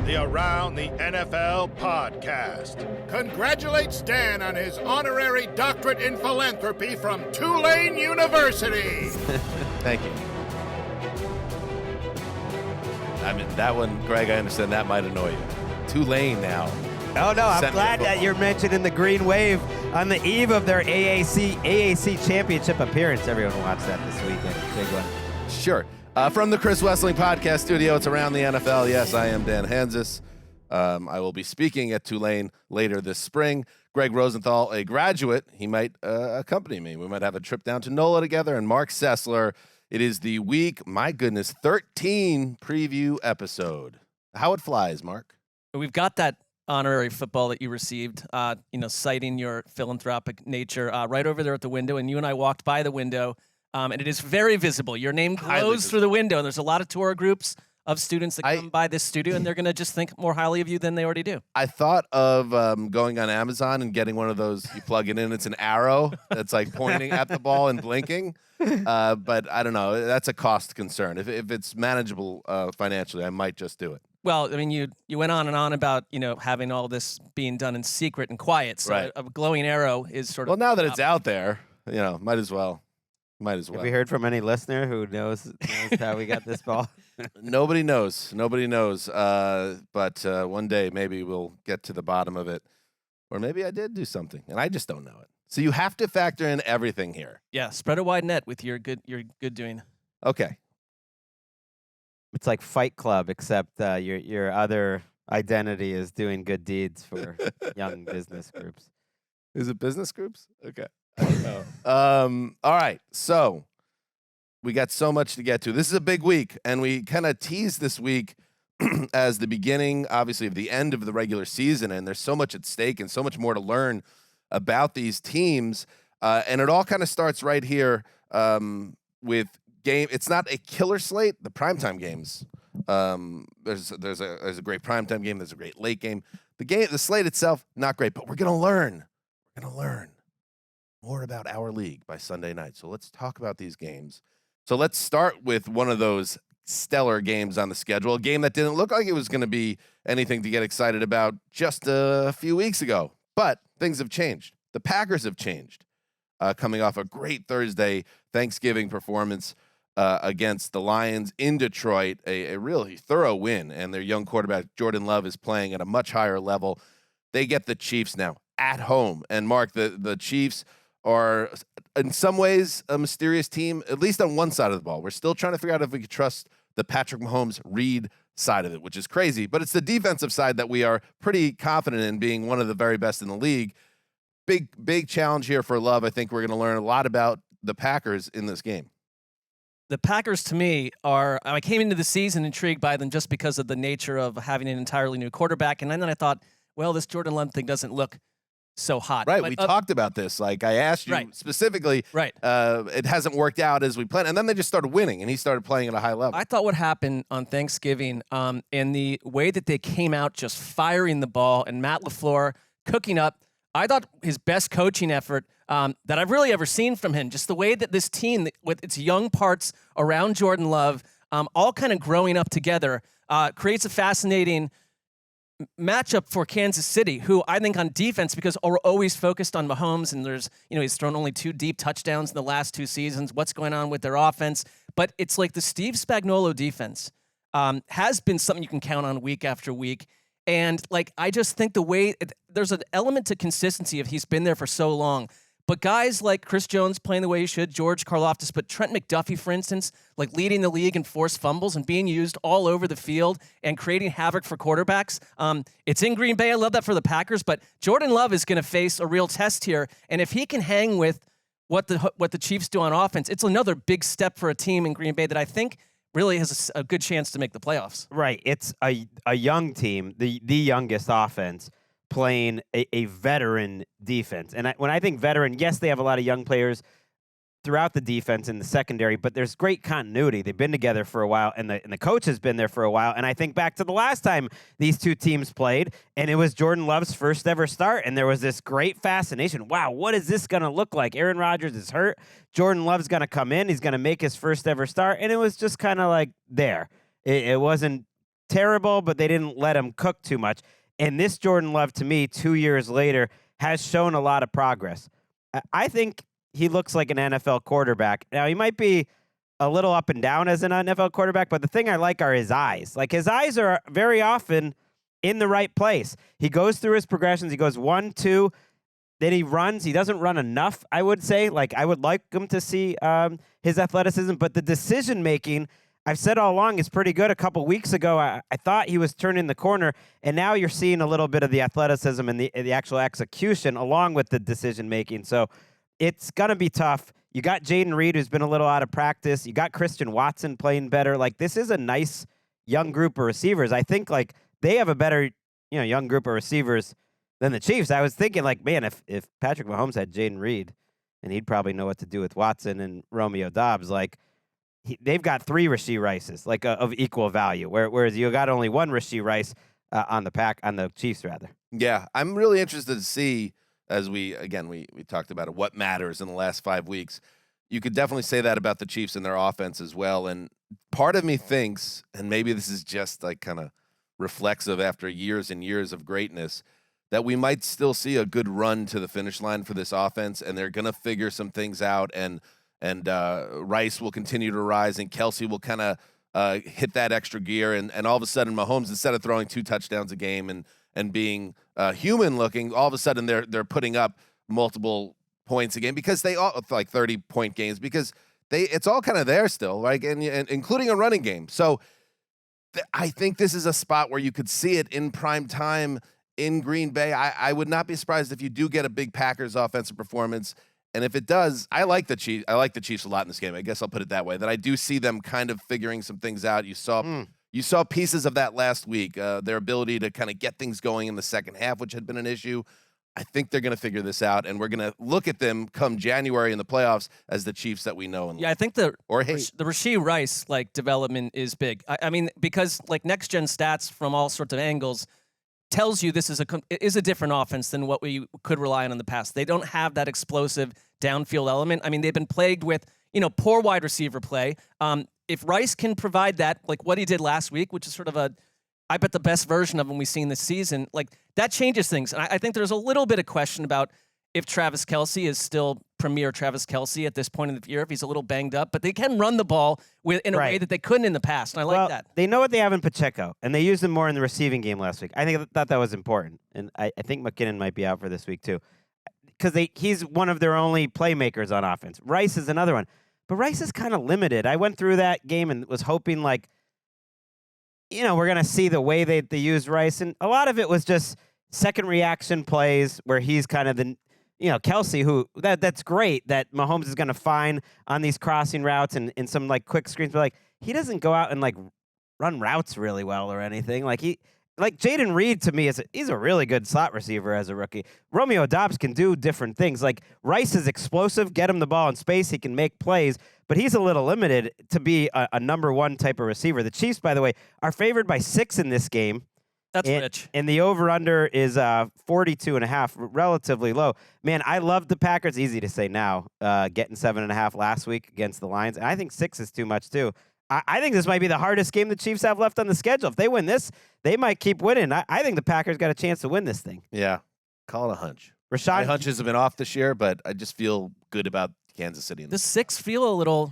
the Around the NFL podcast. Congratulates Dan on his honorary doctorate in philanthropy from Tulane University. Thank you. I mean, that one, Greg, I understand that might annoy you. Tulane now. Oh, no, I'm glad that you're mentioning the Green Wave on the eve of their AAC championship appearance. Everyone watched that this weekend. Big one. Sure. From the Chris Wesseling podcast studio, it's Around the NFL. Yes, I am Dan Hanzus. I will be speaking at Tulane later this spring. Gregg Rosenthal, a graduate, he might accompany me. We might have a trip down to NOLA together. And Marc Sessler, it is the week, my goodness, 13 preview episode. How it flies, Mark. We've got that honorary football that you received, citing your philanthropic nature right over there at the window. And you and I walked by the window, and it is very visible. Your name glows through the window. And there's a lot of tour groups of students that come by this studio, and they're going to just think more highly of you than they already do. I thought of going on Amazon and getting one of those, you plug it in, it's an arrow that's like pointing at the ball and blinking. But I don't know. That's a cost concern. If it's manageable financially, I might just do it. Well, I mean, you went on and on about, having all this being done in secret and quiet. So right. A glowing arrow is sort of... Well, now that it's out there, might as well. Have we heard from any listener who knows how we got this ball? Nobody knows. But one day maybe we'll get to the bottom of it. Or maybe I did do something, and I just don't know it. So you have to factor in everything here. Yeah, spread a wide net with your good doing. Okay. It's like Fight Club, except your other identity is doing good deeds for young business groups. Is it business groups? Okay. I don't know. All right. So we got so much to get to. This is a big week, and we kind of teased this week as the beginning, obviously, of the end of the regular season, and there's so much at stake and so much more to learn about these teams. And it all kind of starts right here with game. It's not a killer slate. The primetime games. There's a great primetime game. There's a great late game. The slate itself, not great, but we're gonna learn. We're gonna learn more about our league by Sunday night. So let's talk about these games. So let's start with one of those stellar games on the schedule. A game that didn't look like it was going to be anything to get excited about just a few weeks ago, but things have changed. The Packers have changed, coming off a great Thursday Thanksgiving performance against the Lions in Detroit, a really thorough win, and their young quarterback Jordan Love is playing at a much higher level. They get the Chiefs now at home, and Mark, the Chiefs are in some ways a mysterious team, at least on one side of the ball. We're still trying to figure out if we could trust the Patrick Mahomes Reed side of it, which is crazy, but it's the defensive side that we are pretty confident in being one of the very best in the league. Big challenge here for Love. I think we're going to learn a lot about the Packers in this game. The Packers, to me, I came into the season intrigued by them just because of the nature of having an entirely new quarterback. And then I thought, well, this Jordan Love thing doesn't look so hot. Right, we talked about this. Like, I asked you specifically. Right. It hasn't worked out as we planned. And then they just started winning, and he started playing at a high level. I thought what happened on Thanksgiving and the way that they came out just firing the ball and Matt LaFleur cooking up, I thought his best coaching effort that I've really ever seen from him. Just the way that this team, with its young parts around Jordan Love, all kind of growing up together, creates a fascinating matchup for Kansas City, who I think on defense, because we're always focused on Mahomes, and there's, he's thrown only 2 deep touchdowns in the last 2 seasons. What's going on with their offense? But it's like the Steve Spagnuolo defense has been something you can count on week after week. And I just think the way there's an element to consistency if he's been there for so long. But guys like Chris Jones playing the way he should, George Karlaftis, but Trent McDuffie, for instance, leading the league in forced fumbles and being used all over the field and creating havoc for quarterbacks. It's in Green Bay. I love that for the Packers, but Jordan Love is going to face a real test here. And if he can hang with what the Chiefs do on offense, it's another big step for a team in Green Bay that I think really has a good chance to make the playoffs. Right. It's a young team, the youngest offense, playing a veteran defense. And when I think veteran, yes, they have a lot of young players throughout the defense in the secondary, but there's great continuity. They've been together for a while, and the coach has been there for a while. And I think back to the last time these two teams played, and it was Jordan Love's first ever start, and there was this great fascination. Wow, what is this going to look like? Aaron Rodgers is hurt. Jordan Love's going to come in. He's going to make his first ever start, and it was just kind of there. It wasn't terrible, but they didn't let him cook too much. And this Jordan Love, to me, 2 years later, has shown a lot of progress. I think he looks like an NFL quarterback. Now, he might be a little up and down as an NFL quarterback, but the thing I like are his eyes. Like, his eyes are very often in the right place. He goes through his progressions. He goes 1, 2, then he runs. He doesn't run enough, I would say. Like, I would like him to see his athleticism, but the decision-making, I've said all along, is pretty good. A couple weeks ago, I thought he was turning the corner, and now you're seeing a little bit of the athleticism and the actual execution along with the decision-making. So it's going to be tough. You got Jaden Reed, who's been a little out of practice. You got Christian Watson playing better. Like, this is a nice young group of receivers. I think, like, they have a better, young group of receivers than the Chiefs. I was thinking, like, man, if Patrick Mahomes had Jaden Reed, and he'd probably know what to do with Watson and Romeo Doubs, like, they've got 3 Rashee Rices, like, of equal value, whereas you got only 1 Rashee Rice on the Chiefs, rather. Yeah, I'm really interested to see, as we talked about it, what matters in the last 5 weeks. You could definitely say that about the Chiefs and their offense as well. And part of me thinks, and maybe this is just like kind of reflexive after years and years of greatness, that we might still see a good run to the finish line for this offense, and they're going to figure some things out, and Rice will continue to rise, and Kelsey will kind of hit that extra gear, and all of a sudden Mahomes, instead of throwing 2 touchdowns a game and being human looking, all of a sudden they're putting up multiple points a game, because they all, like 30-point games, because it's all kind of there still, like, and including a running game. So I think this is a spot where you could see it in prime time in Green Bay. I would not be surprised if you do get a big Packers offensive performance. And if it does, I like the Chiefs. I like the Chiefs a lot in this game. I guess I'll put it that way. That I do see them kind of figuring some things out. You saw pieces of that last week. Their ability to kind of get things going in the second half, which had been an issue. I think they're going to figure this out, and we're going to look at them come January in the playoffs as the Chiefs that we know and love. Yeah, I think the hate. The Rashee Rice development is big. I mean, because next gen stats from all sorts of angles tells you this is a different offense than what we could rely on in the past. They don't have that explosive downfield element. I mean, they've been plagued with poor wide receiver play. If Rice can provide that, like what he did last week, which is sort of I bet the best version of him we've seen this season, that changes things. And I think there's a little bit of question about if Travis Kelce is still premier Travis Kelce at this point in the year, if he's a little banged up. But they can run the ball in a way that they couldn't in the past, and I like that. They know what they have in Pacheco, and they used him more in the receiving game last week. I thought that was important, and I think McKinnon might be out for this week too, because he's one of their only playmakers on offense. Rice is another one, but Rice is kind of limited. I went through that game and was hoping we're going to see the way they use Rice. And a lot of it was just second reaction plays where he's kind of the, Kelsey, who that's great that Mahomes is going to find on these crossing routes and in some quick screens. But he doesn't go out and run routes really well or anything. Jaden Reed to me he's a really good slot receiver as a rookie. Romeo Doubs can do different things. Rice is explosive, get him the ball in space, he can make plays, but he's a little limited to be a number 1 type of receiver. The Chiefs, by the way, are favored by 6 in this game. That's rich. And the over-under is 42.5, relatively low. Man, I love the Packers. Easy to say now, getting 7.5 last week against the Lions. And I think 6 is too much, too. I think this might be the hardest game the Chiefs have left on the schedule. If they win this, they might keep winning. I think the Packers got a chance to win this thing. Yeah. Call it a hunch. My hunches have been off this year, but I just feel good about Kansas City. Does 6 feel a little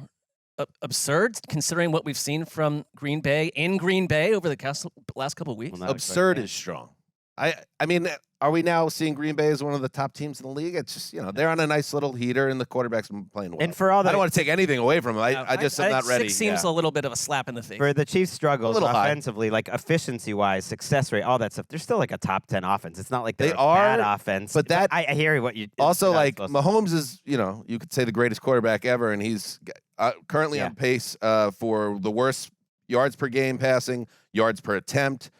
absurd considering what we've seen from Green Bay over the last couple of weeks? Well, absurd is strong. I mean, are we now seeing Green Bay as one of the top teams in the league? It's just, they're on a nice little heater, and the quarterback's been playing well. And for all I don't want to take anything away from them. I just am not ready. 6 seems a little bit of a slap in the face. For the Chiefs' struggles offensively, high. Efficiency-wise, success rate, all that stuff, they're still a top 10 offense. It's not like they're a bad offense. But that I hear what you also Mahomes is, you could say the greatest quarterback ever, and he's currently on pace for the worst yards per game passing, yards per attempt,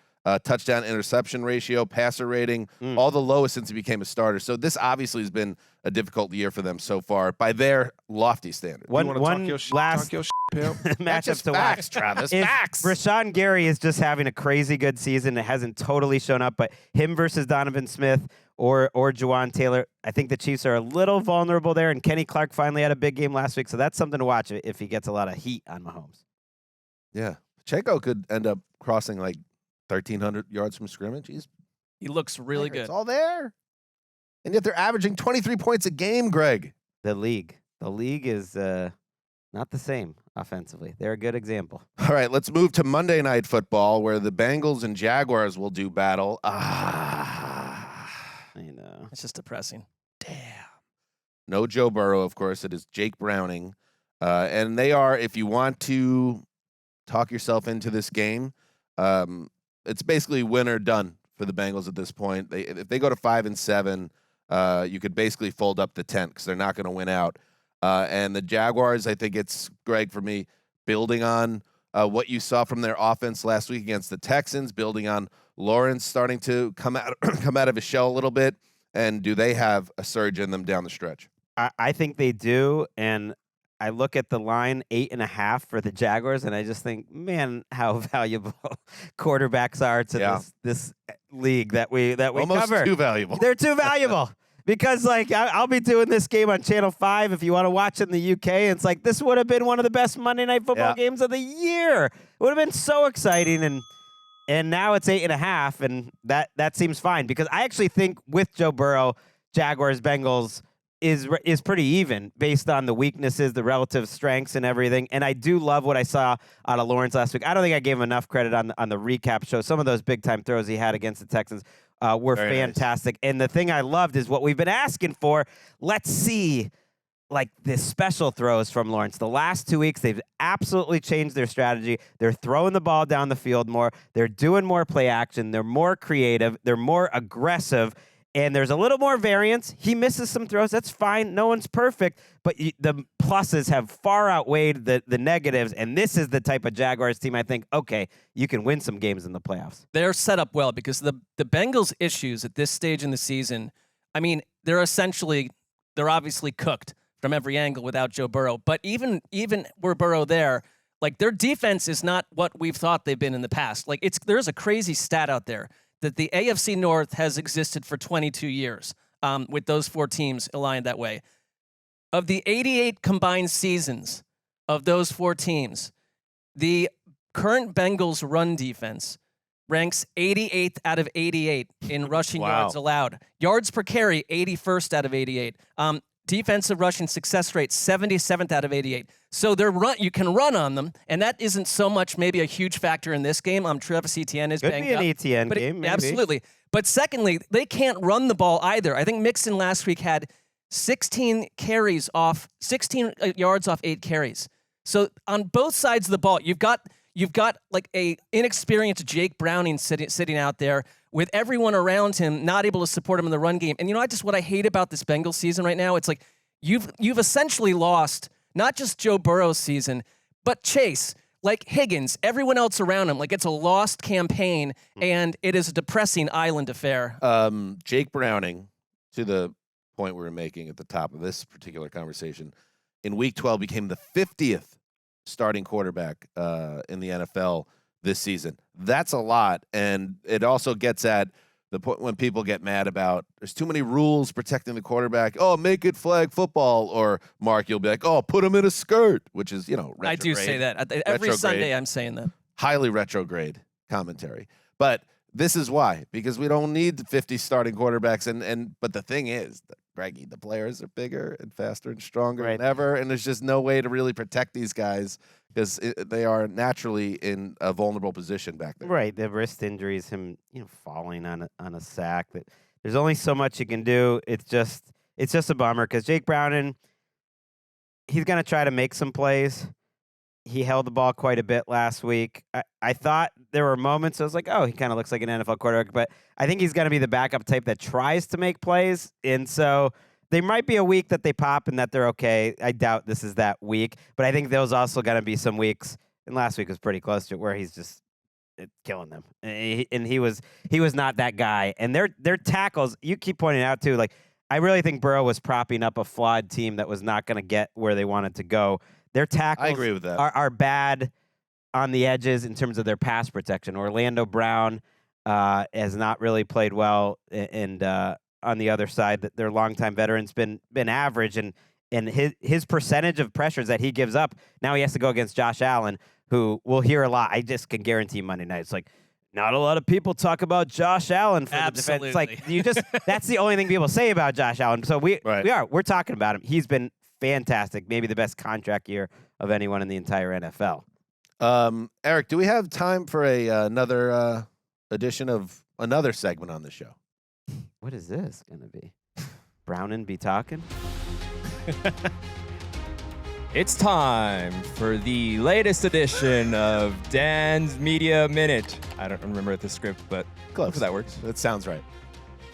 touchdown interception ratio, passer rating, all the lowest since he became a starter. So this obviously has been a difficult year for them so far by their lofty standards. One last matchup to watch, Travis. Facts. Rashawn Gary is just having a crazy good season. It hasn't totally shown up, but him versus Donovan Smith or Juwan Taylor, I think the Chiefs are a little vulnerable there, and Kenny Clark finally had a big game last week, so that's something to watch if he gets a lot of heat on Mahomes. Yeah. Pacheco could end up crossing 1,300 yards from scrimmage. He looks really good. It's all there. And yet they're averaging 23 points a game, Greg. The league is not the same offensively. They're a good example. All right, let's move to Monday Night Football, where the Bengals and Jaguars will do battle. I know. It's just depressing. Damn. No Joe Burrow, of course. It is Jake Browning. And they are, if you want to talk yourself into this game, it's basically win or done for the Bengals at this point. If they go to 5-7, you could basically fold up the tent because they're not going to win out. And the Jaguars, I think it's, Greg, for me, building on what you saw from their offense last week against the Texans, building on Lawrence starting to come out of his shell a little bit. And do they have a surge in them down the stretch? I think they do. And I look at the line 8.5 for the Jaguars, and I just think, man, how valuable quarterbacks are to this league that we almost cover. Too valuable. They're too valuable. Because, like, I'll be doing this game on Channel 5 if you want to watch it in the UK. And it's like, this would have been one of the best Monday Night Football games of the year. It would have been so exciting. And now it's 8.5, and that seems fine. Because I actually think with Joe Burrow, Jaguars, Bengals is pretty even based on the weaknesses, the relative strengths, and everything. And I do love what I saw out of Lawrence last week. I don't think I gave him enough credit on the recap show. Some of those big-time throws he had against the Texans were Very fantastic. Nice. And the thing I loved is what we've been asking for. Let's see, like, the special throws from Lawrence. The last 2 weeks, they've absolutely changed their strategy. They're throwing the ball down the field more. They're doing more play action. They're more creative. They're more aggressive. And there's a little more variance. He misses some throws. That's fine. No one's perfect. But the pluses have far outweighed the negatives. And this is the type of Jaguars team I think, okay, you can win some games in the playoffs. They're set up well because the Bengals' issues at this stage in the season, I mean, they're obviously cooked from every angle without Joe Burrow. But even were Burrow there, like, their defense is not what we've thought they've been in the past. Like, there's a crazy stat out there that the AFC North has existed for 22 years with those four teams aligned that way. Of the 88 combined seasons of those four teams, the current Bengals run defense ranks 88th out of 88 in rushing yards allowed. Yards per carry, 81st out of 88. Defensive rushing success rate, 77th out of 88. So you can run on them, and that isn't so much maybe a huge factor in this game. Travis Etienne is banged up. Could be an Etienne game, maybe. Absolutely. But secondly, they can't run the ball either. I think Mixon last week had 16 yards off 8 carries. So on both sides of the ball, you've got like a inexperienced Jake Browning sitting out there with everyone around him not able to support him in the run game. And what I hate about this Bengals season right now, it's like you've essentially lost not just Joe Burrow's season, but Chase, like Higgins, everyone else around him. Like, it's a lost campaign, and it is a depressing island affair. Jake Browning, to the point we were making at the top of this particular conversation, in Week 12 became the 50th starting quarterback in the NFL this season. That's a lot, and it also gets at the point when people get mad about there's too many rules protecting the quarterback. Oh, make it flag football, or Mark, you'll be like, oh, put him in a skirt, which is, retrograde. I do say that every Sunday. I'm saying that. Highly retrograde commentary, but this is why, because we don't need 50 starting quarterbacks, but the thing is, Greggy, the players are bigger and faster and stronger than ever, and there's just no way to really protect these guys because they are naturally in a vulnerable position back there. Right, the wrist injuries, him falling on a sack. That there's only so much you can do. It's just a bummer because Jake Browning, he's gonna try to make some plays. He held the ball quite a bit last week. I thought there were moments I was like, oh, he kind of looks like an NFL quarterback, but I think he's going to be the backup type that tries to make plays. And so there might be a week that they pop and that they're okay. I doubt this is that week, but I think there's also going to be some weeks, and last week was pretty close to it, where he's just killing them. And he was not that guy. And their tackles, you keep pointing out too, like, I really think Burrow was propping up a flawed team that was not going to get where they wanted to go. Their tackles I agree with that. Are bad on the edges in terms of their pass protection. Orlando Brown has not really played well, and on the other side, their longtime veteran's been average, and his percentage of pressures that he gives up. Now he has to go against Josh Allen, who we'll hear a lot. I just can guarantee Monday night it's like not a lot of people talk about Josh Allen for the defense. It's like that's the only thing people say about Josh Allen. So we're talking about him. He's been fantastic, maybe the best contract year of anyone in the entire NFL. Eric, do we have time for another edition of another segment on the show? What is this going to be? Brownin' be talking? It's time for the latest edition of Dan's Media Minute. I don't remember the script, but close. That works. That sounds right.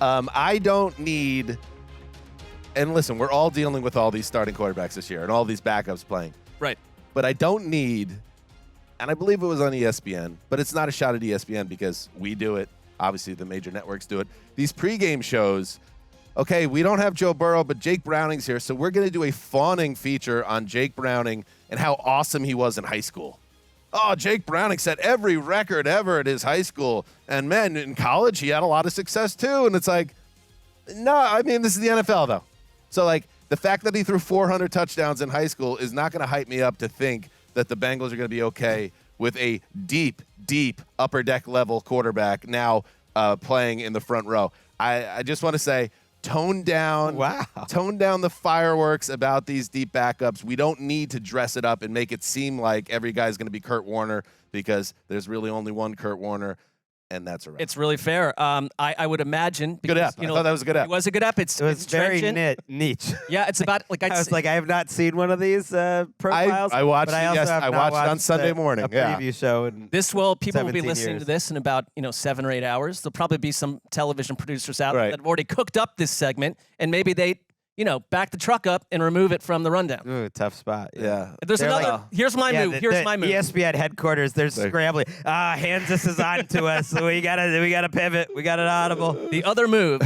I don't need, and listen, we're all dealing with all these starting quarterbacks this year and all these backups playing. Right. But I don't need, and I believe it was on ESPN, but it's not a shot at ESPN because we do it. Obviously, the major networks do it. These pregame shows, okay, we don't have Joe Burrow, but Jake Browning's here, so we're going to do a fawning feature on Jake Browning and how awesome he was in high school. Oh, Jake Browning set every record ever at his high school, and man, in college, he had a lot of success too. And it's like, no, I mean, this is the NFL, though. So, like, the fact that he threw 400 touchdowns in high school is not going to hype me up to think that the Bengals are going to be okay with a deep upper deck level quarterback now playing in the front row. I just want to say, tone down the fireworks about these deep backups. We don't need to dress it up and make it seem like every guy's going to be Kurt Warner because there's really only one Kurt Warner. And that's around. It's really fair. I would imagine. Because, good app. I thought that was a good app. It was a good app. It was very niche. Yeah, it's about like I was like, I have not seen one of these profiles. I watched. But I watched it on Sunday morning. A preview show. And people will be listening to this in about 7 or 8 hours. There'll probably be some television producers out there that have already cooked up this segment, and maybe they back the truck up and remove it from the rundown. Ooh, tough spot. Yeah. There's another. Here's my move. Here's my move. ESPN headquarters, they're scrambling. Hanzus is on to us. So we gotta pivot. We got an audible. The other move,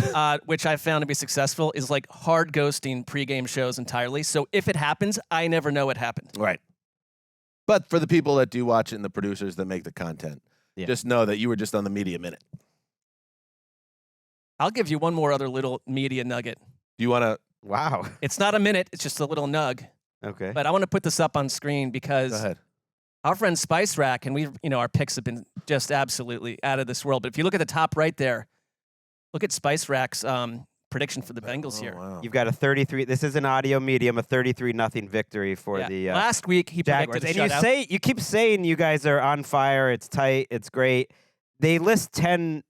which I found to be successful, is like hard ghosting pregame shows entirely. So if it happens, I never know it happened. Right. But for the people that do watch it and the producers that make the content, just know that you were just on the Media Minute. I'll give you one more other little media nugget. Do you want to? Wow. It's not a minute. It's just a little nug. Okay. But I want to put this up on screen because Go ahead. Our friend Spice Rack, and our picks have been just absolutely out of this world. But if you look at the top right there, look at Spice Rack's prediction for the Bengals here. Wow. You've got a 33. This is an audio medium, a 33-0 victory for the last week he Jaguars. predicted a and shutout. you keep saying you guys are on fire. It's tight. It's great. They list 10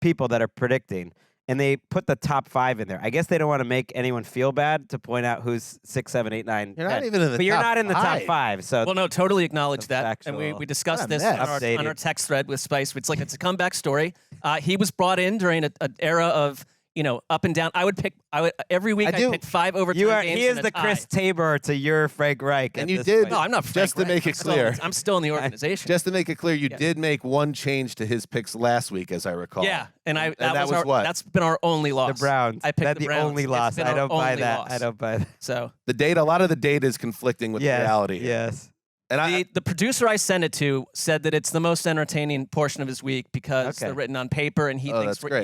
people that are predicting. And they put the top 5 in there. I guess they don't want to make anyone feel bad to point out who's 6, 7, 8, 9. You're 10. not even in the but you're top not in the top 5. So well, no, totally acknowledge that. factual. And we discussed this mess. on our text thread with Spice. It's a comeback story. He was brought in during an era of up and down. Every week I pick 5 overtime games. He is the Chris Tabor to your Frank Reich. And you did. Point. No, I'm not. Frank Just to Reich. make it clear, I'm still in the organization. Just to make it clear, you did make one change to his picks last week, as I recall. Yeah, and that was what? That's been our only loss. The Browns. I picked That's the Browns. only loss. I don't buy that. I don't buy that. So the data, a lot of the data is conflicting with reality. Yes. And the producer I sent it to said that it's the most entertaining portion of his week because they're written on paper, and he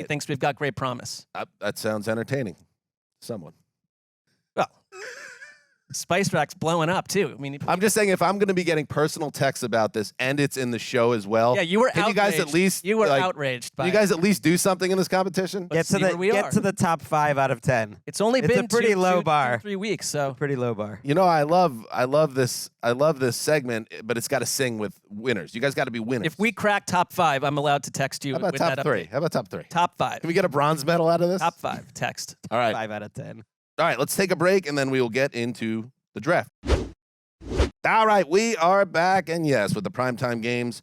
thinks we've got great promise. That sounds entertaining. Someone. Well, Spice Rack's blowing up too. I mean, I'm just saying, if I'm going to be getting personal texts about this and it's in the show as well. Yeah, you were can outraged. you guys at least outraged by you guys at least do something in this competition? Get to the top 5 out of 10. It's only been a pretty low bar. 3 weeks, so Pretty low bar. I love this segment, but it's got to sing with winners. You guys got to be winners. if we crack top 5, I'm allowed to text you. How about with top that 3? update. How about top 3? Top 5. Can we get a bronze medal out of this? Top 5 text. All right. 5 out of 10. All right, let's take a break, and then we will get into the draft. All right, we are back, and yes, with the primetime games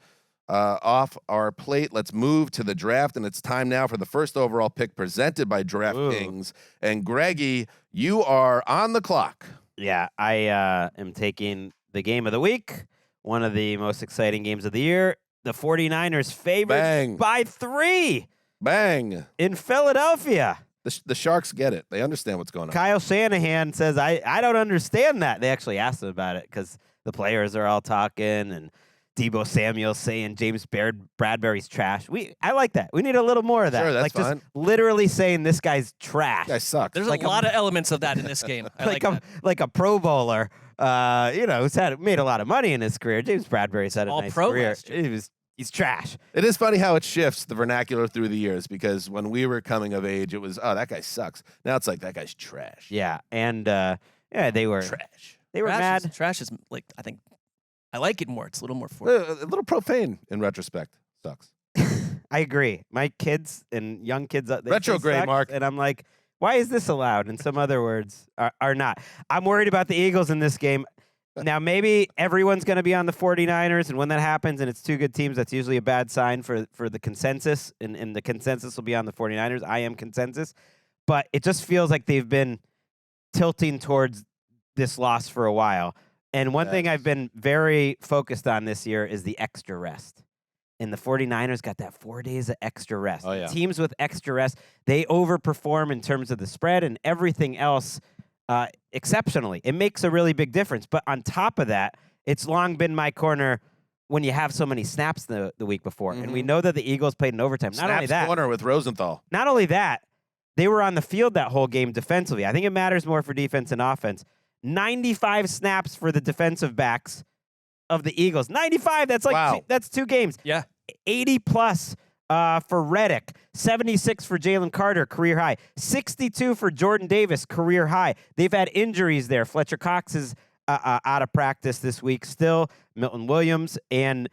off our plate, let's move to the draft, and it's time now for the first overall pick presented by DraftKings. And Greggy, you are on the clock. Yeah, I am taking the game of the week, one of the most exciting games of the year. The 49ers favored by 3. Bang. In Philadelphia. The Sharks get it. They understand what's going on. Kyle Shanahan says, I don't understand that. They actually asked him about it because the players are all talking and Deebo Samuel saying James Bradbury's trash. I like that. We need a little more of that. Sure, that's fine. Just literally saying this guy's trash. This guy sucks. There's a lot of elements of that in this game. I like that. Like a Pro Bowler, who's made a lot of money in his career. James Bradbury's had a nice pro career. last year. He's trash. It is funny how it shifts the vernacular through the years, because when we were coming of age, it was, oh, that guy sucks. Now it's like, that guy's trash. Yeah, and they were Trash. They were mad. Trash is like, I think I like it more. It's a little more A little profane in retrospect. Sucks. I agree. My kids and young kids, they Retrograde, suck, Mark. and I'm like, why is this allowed? And some other words are not. I'm worried about the Eagles in this game. Now, maybe everyone's going to be on the 49ers, and when that happens and it's two good teams, that's usually a bad sign for the consensus, and the consensus will be on the 49ers. I am consensus. But it just feels like they've been tilting towards this loss for a while. And one thing I've been very focused on this year is the extra rest. And the 49ers got that 4 days of extra rest. Oh, yeah. Teams with extra rest, they overperform in terms of the spread and everything else exceptionally. It makes a really big difference. But on top of that, it's long been my corner when you have so many snaps the week before. And we know that the Eagles played in overtime. Not only that, corner with Rosenthal. Not only that, they were on the field that whole game defensively. I think it matters more for defense and offense. 95 snaps for the defensive backs of the Eagles. 95, that's like Wow. that's 2 games. Yeah. 80 plus for Reddick, 76 for Jalen Carter, career high, 62 for Jordan Davis, career high. They've had injuries there. Fletcher Cox is out of practice this week still, Milton Williams. And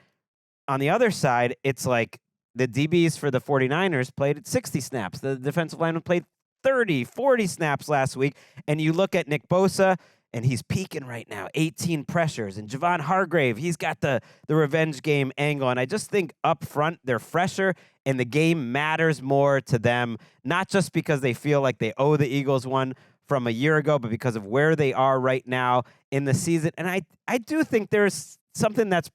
on the other side, it's like the DBs for the 49ers played at 60 snaps. The defensive lineman played 30, 40 snaps last week. And you look at Nick Bosa, and he's peaking right now, 18 pressures. And Javon Hargrave, he's got the revenge game angle. And I just think up front, they're fresher, and the game matters more to them, not just because they feel like they owe the Eagles one from a year ago, but because of where they are right now in the season. And I do think there's something that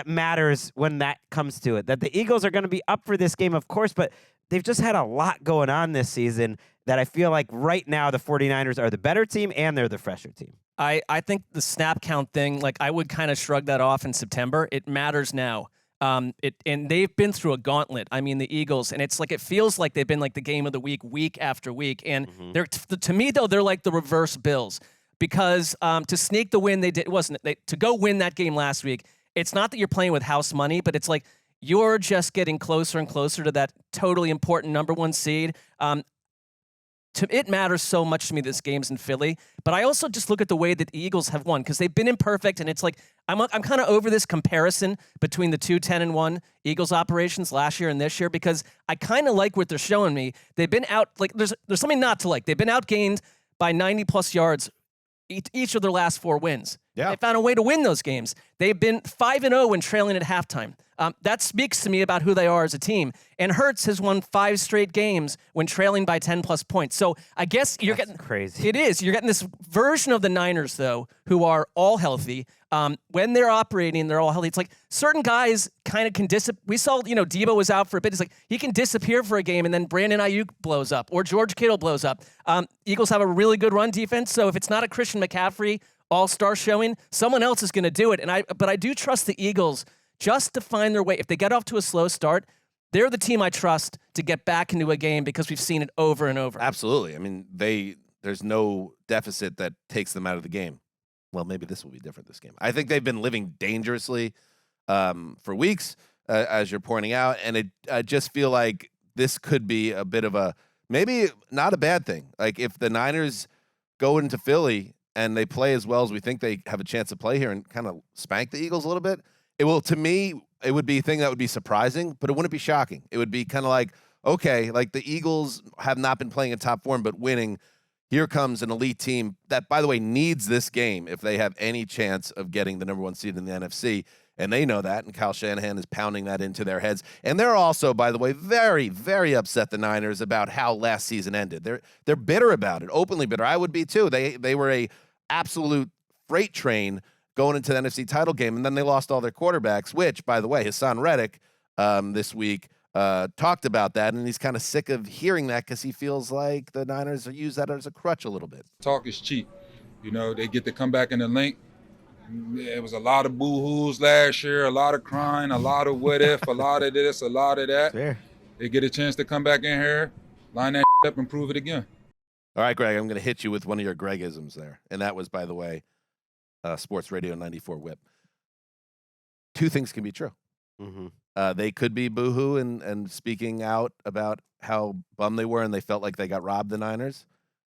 matters when that comes to it, that the Eagles are going to be up for this game, of course, but they've just had a lot going on this season that I feel like right now the 49ers are the better team and they're the fresher team. I think the snap count thing, like I would kind of shrug that off in September. It matters now. And they've been through a gauntlet. I mean, the Eagles, and it's like it feels like they've been like the game of the week after week. And they're to me though, they're like the reverse Bills, because to sneak the win they did to go win that game last week. It's not that you're playing with house money, but it's like you're just getting closer and closer to that totally important number 1 seed. It matters so much to me this game's in Philly, but I also just look at the way that the Eagles have won, because they've been imperfect, and it's like I'm kind of over this comparison between the 2 10-1 Eagles operations last year and this year, because I kind of like what they're showing me. They've been out, like there's something not to like. They've been outgained by 90 plus yards each of their last 4 wins. Yeah. They found a way to win those games. They've been 5-0 when trailing at halftime. That speaks to me about who they are as a team. And Hurts has won 5 straight games when trailing by 10 plus points. So I guess you're getting crazy. It is. You're getting this version of the Niners though, who are all healthy. When they're operating, they're all healthy. It's like certain guys kind of can disappear. We saw, Debo was out for a bit. It's like he can disappear for a game, and then Brandon Ayuk blows up, or George Kittle blows up. Eagles have a really good run defense, so if it's not a Christian McCaffrey all-star showing, someone else is going to do it. But I do trust the Eagles just to find their way. If they get off to a slow start, they're the team I trust to get back into a game, because we've seen it over and over. Absolutely. I mean, there's no deficit that takes them out of the game. Well, maybe this will be different this game. I think they've been living dangerously for weeks, as you're pointing out, and I just feel like this could be a bit of a, maybe not a bad thing. Like if the Niners go into Philly and they play as well as we think they have a chance to play here and kind of spank the Eagles a little bit, to me, it would be a thing that would be surprising, but it wouldn't be shocking. It would be kind of like, okay, like the Eagles have not been playing in top form, but winning. Here comes an elite team that, by the way, needs this game if they have any chance of getting the number 1 seed in the NFC. And they know that, and Kyle Shanahan is pounding that into their heads. And they're also, by the way, very, very upset, the Niners, about how last season ended. They're bitter about it, openly bitter. I would be too. They were a absolute freight train going into the NFC title game, and then they lost all their quarterbacks, which, by the way, Hassan Reddick this week talked about that, and he's kind of sick of hearing that because he feels like the Niners use that as a crutch a little bit. Talk is cheap. They get to come back in the link. There was a lot of boo-hoos last year, a lot of crying, a lot of what if, a lot of this, a lot of that. Fair. They get a chance to come back in here, line that up, and prove it again. All right, Greg, I'm going to hit you with one of your Greggisms there, and that was, by the way, Sports Radio 94 Whip. 2 things can be true. They could be boohoo and speaking out about how bummed they were and they felt like they got robbed, the Niners.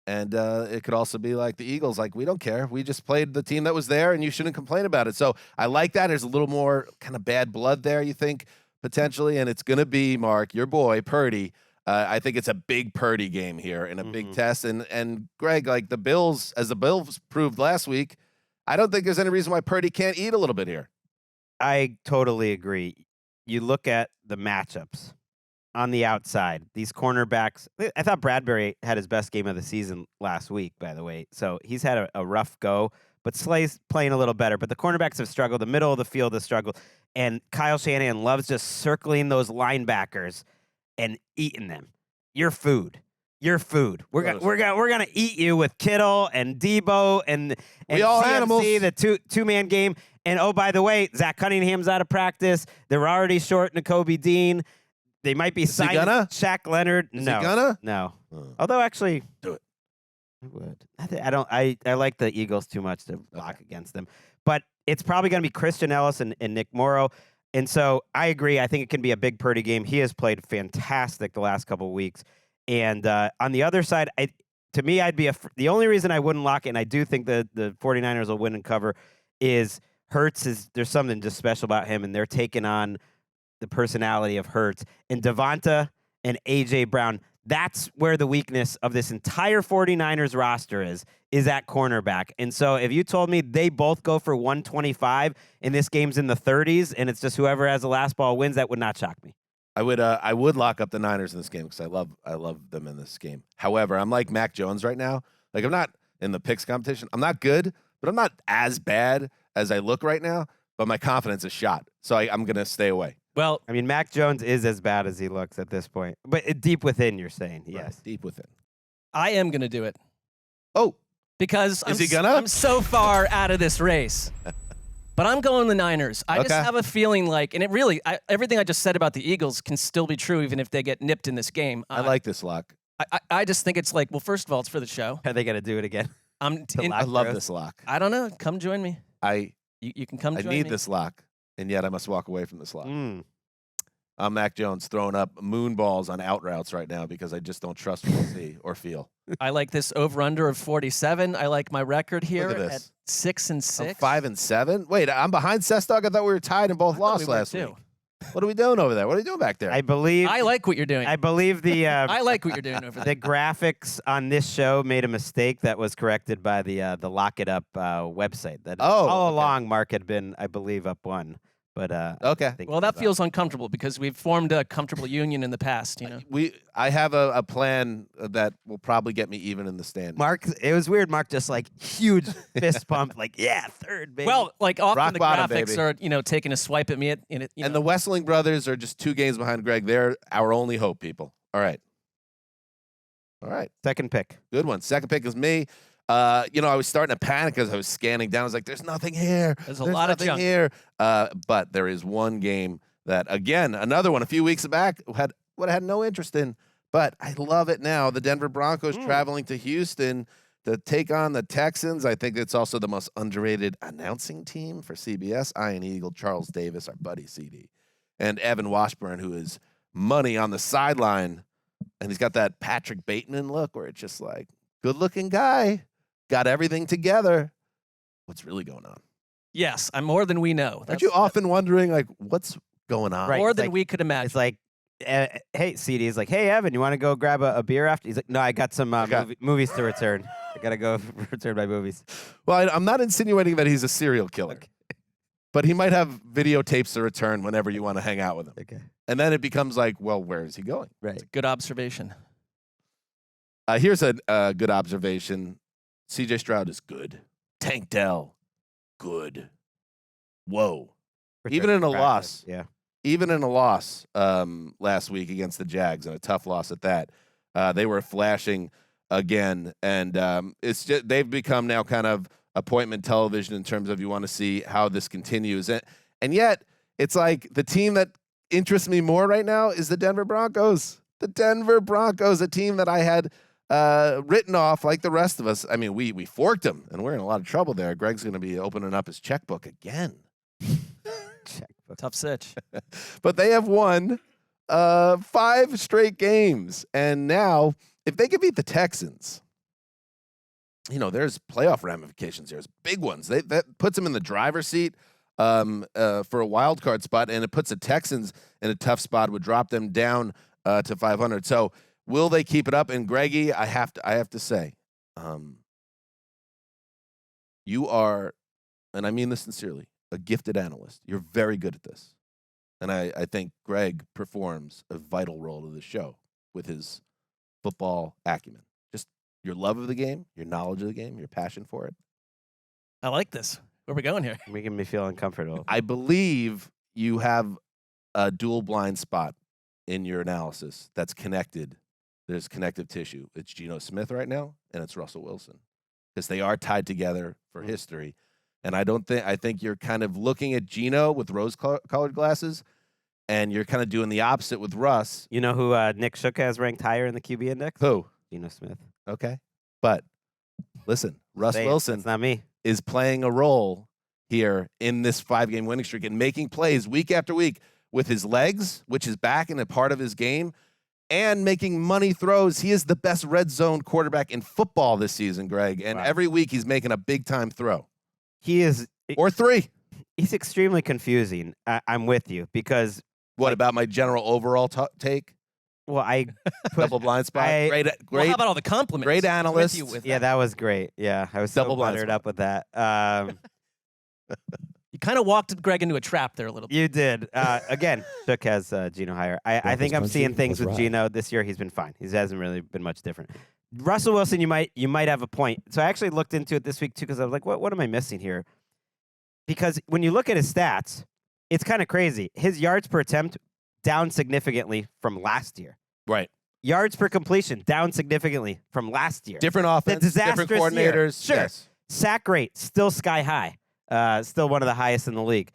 And it could also be like the Eagles, like, we don't care. We just played the team that was there, and you shouldn't complain about it. So I like that. There's a little more kind of bad blood there, you think, potentially. And it's going to be, Mark, your boy, Purdy. I think it's a big Purdy game here and a big test. And Greg, like the Bills, as the Bills proved last week, I don't think there's any reason why Purdy can't eat a little bit here. I totally agree. You look at the matchups on the outside, these cornerbacks. I thought Bradbury had his best game of the season last week, by the way. So he's had a rough go, but Slay's playing a little better. But the cornerbacks have struggled. The middle of the field has struggled. And Kyle Shanahan loves just circling those linebackers and eating them. Your food. Your food. We're gonna eat you with Kittle and Debo and we all CMC, animals. the two-man game. And oh, by the way, Zach Cunningham's out of practice. They're already short Nakobe Dean. They might be signing Shaq Leonard. Is he gonna? No. Although actually, do it. I would. I like the Eagles too much to block against them. But it's probably going to be Christian Ellis and Nick Morrow. And so I agree. I think it can be a big Purdy game. He has played fantastic the last couple of weeks. And on the other side, to me, the only reason I wouldn't lock it, and I do think the 49ers will win and cover, is Hurts there's something just special about him, and they're taking on the personality of Hurts. And Devonta and A.J. Brown, that's where the weakness of this entire 49ers roster is at cornerback. And so if you told me they both go for 125 and this game's in the 30s and it's just whoever has the last ball wins, that would not shock me. I would lock up the Niners in this game because I love them in this game. However, I'm like Mac Jones right now. Like, I'm not in the picks competition. I'm not good, but I'm not as bad as I look right now. But my confidence is shot, so I'm gonna stay away. Well, I mean, Mac Jones is as bad as he looks at this point, but deep within, you're saying, yes, right, deep within. I am gonna do it. Oh, because I'm so far out of this race. But I'm going the Niners. I just have a feeling like, and it really, everything I just said about the Eagles can still be true even if they get nipped in this game. I like this lock. I just think it's like, well, first of all, it's for the show. Are they going to do it again? I love this lock. I don't know. Come join me. You can come join me. I need this lock, and yet I must walk away from this lock. I'm Mac Jones throwing up moon balls on out routes right now because I just don't trust what I see or feel. I like this over-under of 47. I like my record here at 6-6. 5-7? Wait, I'm behind Sestog? I thought we were tied and both lost last week. What are we doing over there? What are you doing back there? I like what you're doing. I believe the I like what you're doing over there. The graphics on this show made a mistake that was corrected by the Lock It Up website. That all along Mark had been, I believe, up one. But well, that feels uncomfortable because we've formed a comfortable union in the past. You know, I have a plan that will probably get me even in the stand. Mark, it was weird. Mark just like huge fist pump, like third, baby. Well, like often Rock the bottom, graphics baby. are taking a swipe at me and the Wessling brothers are just 2 games behind Greg. They're our only hope, people. All right. Second pick. Good one. Second pick is me. I was starting to panic as I was scanning down. I was like, there's nothing here. There's a lot of junk here. But there is one game that, again, another one a few weeks back would have had no interest in. But I love it now. The Denver Broncos traveling to Houston to take on the Texans. I think it's also the most underrated announcing team for CBS. Iron Eagle, Charles Davis, our buddy CD, and Evan Washburn, who is money on the sideline. And he's got that Patrick Bateman look where it's just like, good-looking guy. Got everything together. What's really going on? Yes, I'm more than we know. Aren't you often wondering, like, what's going on? Right. More than we could imagine. It's like, hey, CD is like, hey, Evan, you want to go grab a beer after? He's like, no, I got some movies to return. I got to go return my movies. Well, I'm not insinuating that he's a serial killer. Okay. But he might have videotapes to return whenever you want to hang out with him. Okay. And then it becomes like, well, where is he going? Right. It's a good observation. Here's a good observation. CJ Stroud is good. Tank Dell, good. Whoa. Even in a loss. Yeah. Even in a loss last week against the Jags, and a tough loss at that, they were flashing again. And it's just, they've become now kind of appointment television in terms of you want to see how this continues. And yet, it's like the team that interests me more right now is the Denver Broncos. The Denver Broncos, a team that I had written off like the rest of us. I mean, we forked him, and we're in a lot of trouble there. Greg's going to be opening up his checkbook again. Tough sitch. But they have won 5 straight games. And now, if they could beat the Texans, there's playoff ramifications. There's big ones. That puts them in the driver's seat for a wild card spot, and it puts the Texans in a tough spot. Would drop them down to 500. So will they keep it up? And Greggy, I have to say, you are, and I mean this sincerely, a gifted analyst. You're very good at this. And I think Gregg performs a vital role to the show with his football acumen. Just your love of the game, your knowledge of the game, your passion for it. I like this. Where are we going here? Making me feel uncomfortable. I believe you have a dual blind spot in your analysis that's connected. There's connective tissue. It's Geno Smith right now, and it's Russell Wilson, because they are tied together for history. And I think you're kind of looking at Geno with rose-colored glasses, and you're kind of doing the opposite with Russ. You know who Nick Shook has ranked higher in the QB index? Who? Geno Smith. Okay. But listen, Russ Wilson That's not me. is playing a role here in this 5-game winning streak and making plays week after week with his legs, which is back and a part of his game, and making money throws. He is the best red zone quarterback in football this season, Gregg. And every week he's making a big-time throw. He is. Or 3. He's extremely confusing. I'm with you because. What about my general overall take? Well, I double blind spot. Great. Well, how about all the compliments? Great analyst. Yeah, that was great. Yeah, I was double so buttered up with that. You kind of walked Gregg into a trap there a little bit. You did. Again, Shook has Geno higher. I think I'm seeing things with Geno this year. He's been fine. He hasn't really been much different. Russell Wilson, you might have a point. So I actually looked into it this week too, because I was like, what am I missing here? Because when you look at his stats, it's kind of crazy. His yards per attempt down significantly from last year. Right. Yards per completion down significantly from last year. Different offense, different coordinators. Sure. Yes. Sack rate still sky high. Still one of the highest in the league.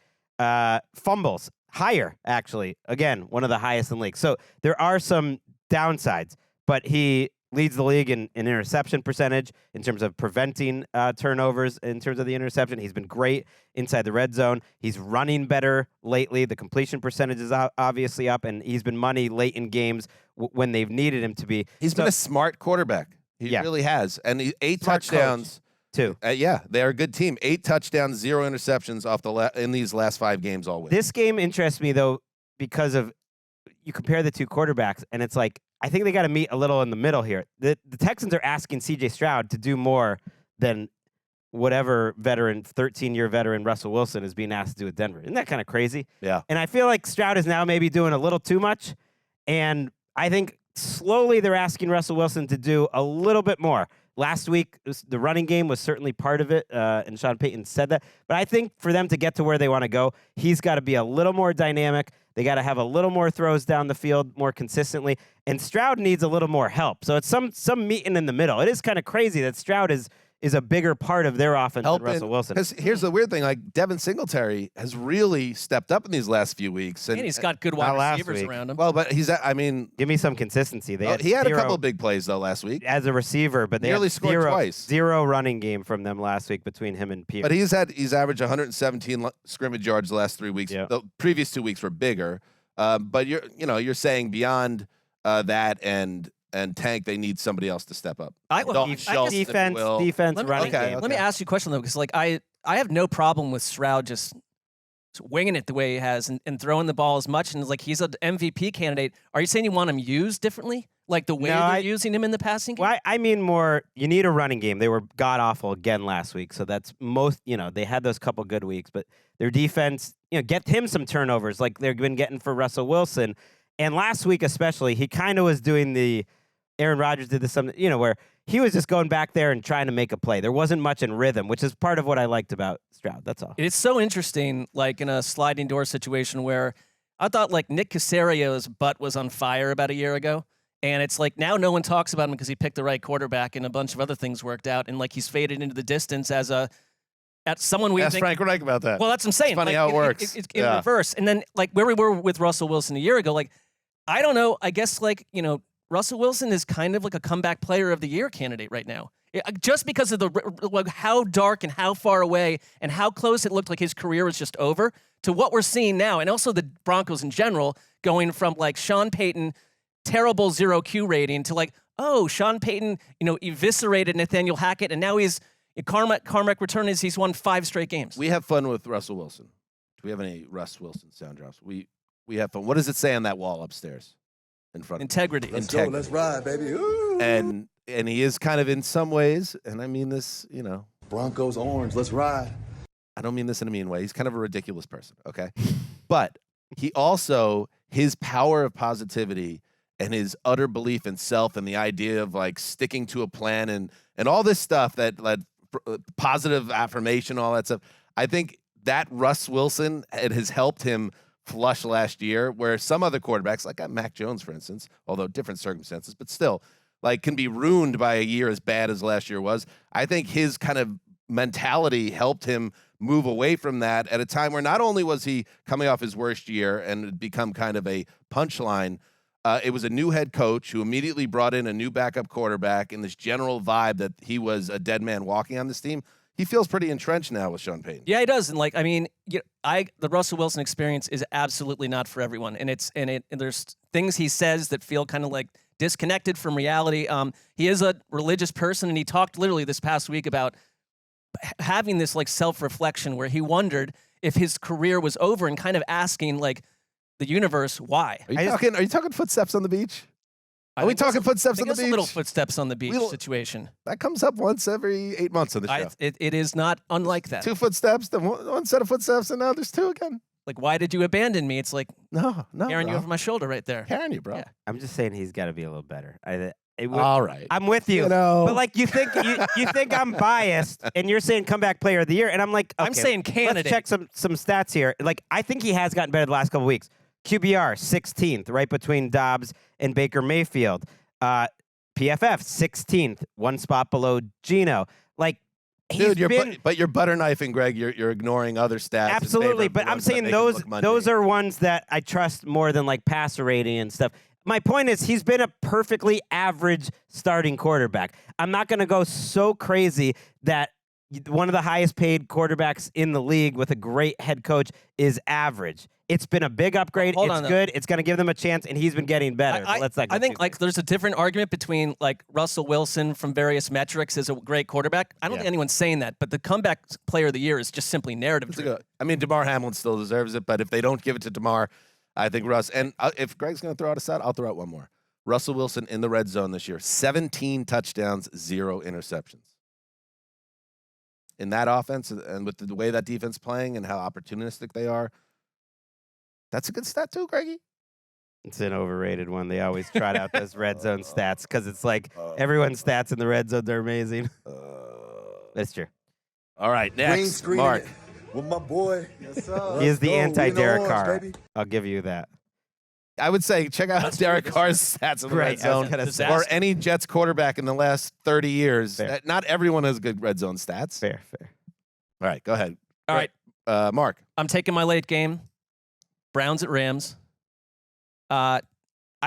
Fumbles higher, actually. Again, one of the highest in the league. So there are some downsides, but he leads the league in interception percentage in terms of preventing turnovers. In terms of the interception, he's been great inside the red zone. He's running better lately. The completion percentage is obviously up, and he's been money late in games when they've needed him to be. He's been a smart quarterback. He really has. And 8 touchdowns. Too. Yeah, they're a good team. 8 touchdowns, 0 interceptions in these last 5 games all week. This game interests me, though, because of you compare the two quarterbacks, and it's like, I think they got to meet a little in the middle here. The Texans are asking C.J. Stroud to do more than whatever 13-year veteran Russell Wilson is being asked to do at Denver. Isn't that kind of crazy? Yeah. And I feel like Stroud is now maybe doing a little too much, and I think slowly they're asking Russell Wilson to do a little bit more. Last week, the running game was certainly part of it, and Sean Payton said that. But I think for them to get to where they want to go, he's got to be a little more dynamic. They got to have a little more throws down the field more consistently. And Stroud needs a little more help. So it's some meeting in the middle. It is kind of crazy that Stroud is a bigger part of their offense than Russell Wilson. Because here's the weird thing, like Devin Singletary has really stepped up in these last few weeks. And he's got good wide receivers around him. Well, but give me some consistency. He had a couple big plays, though, last week. As a receiver, but they nearly scored twice. 0 running game from them last week between him and Pierce. But he's averaged 117 scrimmage yards the last 3 weeks. Yeah. The previous 2 weeks were bigger. But you're saying beyond that and Tank, they need somebody else to step up. Defense, running game. Let me ask you a question, though, because I have no problem with Stroud just winging it the way he has and throwing the ball as much. And he's an MVP candidate. Are you saying you want him used differently? Like the way they're using him in the passing game? Well, I mean more, you need a running game. They were god-awful again last week. So that's they had those couple good weeks. But their defense, get him some turnovers like they've been getting for Russell Wilson. And last week especially, he kind of was doing the Aaron Rodgers did this, where he was just going back there and trying to make a play. There wasn't much in rhythm, which is part of what I liked about Stroud. That's all. It's so interesting, like in a sliding door situation where I thought like Nick Caserio's butt was on fire about a year ago. And it's like now no one talks about him because he picked the right quarterback and a bunch of other things worked out. And like he's faded into the distance as someone we Ask think. Frank Reich about that. Well, that's what I'm saying. It's funny like, how it works. It's in reverse. And then like where we were with Russell Wilson a year ago, like, I don't know. I guess Russell Wilson is kind of like a comeback player of the year candidate right now. Just because of like how dark and how far away and how close it looked like his career was just over to what we're seeing now, and also the Broncos in general going from like Sean Payton, terrible 0Q rating to like, oh, Sean Payton, eviscerated Nathaniel Hackett, and now he's Carmack return is he's won 5 straight games. We have fun with Russell Wilson. Do we have any Russ Wilson sound drops? We have fun. What does it say on that wall upstairs in front of Integrity. Let's go. Let's ride, baby. Ooh. And he is kind of in some ways, and I mean this, Broncos orange. Let's ride. I don't mean this in a mean way. He's kind of a ridiculous person, okay? But he also, his power of positivity and his utter belief in self and the idea of like sticking to a plan and all this stuff that led positive affirmation, all that stuff. I think that Russ Wilson, it has helped him flush last year, where some other quarterbacks, like Mac Jones, for instance, although different circumstances, but still, like can be ruined by a year as bad as last year was. I think his kind of mentality helped him move away from that at a time where not only was he coming off his worst year and had become kind of a punchline, it was a new head coach who immediately brought in a new backup quarterback and this general vibe that he was a dead man walking on this team. He feels pretty entrenched now with Sean Payton. Yeah, he does. And the Russell Wilson experience is absolutely not for everyone. And there's things he says that feel kind of like disconnected from reality. He is a religious person, and he talked literally this past week about having this like self-reflection where he wondered if his career was over and kind of asking like the universe why. Are you talking footsteps on the beach? Are we talking footsteps on the beach? A little footsteps on the beach situation. That comes up once every 8 months on the show. It is not unlike that. 2 footsteps, then one set of footsteps, and now there's 2 again. Like, why did you abandon me? It's like no, carrying bro. you over my shoulder right there. Carrying you, bro. Yeah. I'm just saying he's got to be a little better. All right. I'm with you. But like you think I'm biased, and you're saying comeback player of the year, and I'm like, okay, I'm saying candidate. Let's check some stats here. Like I think he has gotten better the last couple weeks. QBR 16th, right between Dobbs and Baker Mayfield. PFF 16th, 1 spot below Geno. Like, dude, you're butter knifing, Greg. You're ignoring other stats. Absolutely, but I'm saying those are ones that I trust more than like passer rating and stuff. My point is he's been a perfectly average starting quarterback. I'm not going to go so crazy that one of the highest paid quarterbacks in the league with a great head coach is average. It's been a big upgrade. It's good. It's going to give them a chance, and he's been getting better. I think like there's a different argument between like Russell Wilson from various metrics as a great quarterback. I don't think anyone's saying that, but the comeback player of the year is just simply narrative. I mean, DeMar Hamlin still deserves it, but if they don't give it to DeMar, I think Russ. And if Greg's going to throw out a stat, I'll throw out one more. Russell Wilson in the red zone this year, 17 touchdowns, 0 interceptions. In that offense, and with the way that defense playing and how opportunistic they are, that's a good stat too, Greggy. It's an overrated one. They always trot out those red zone stats because it's like everyone's stats in the red zone, they're amazing. That's true. All right, next, Mark. With my boy. Yes, sir. He is the anti-Derek Carr. Baby. I'll give you that. I would say check out Derek Carr's stats in the red zone, or any Jets quarterback in the last 30 years. Not everyone has good red zone stats. Fair. All right, go ahead. All right, Mark. I'm taking my late game. Browns at Rams. I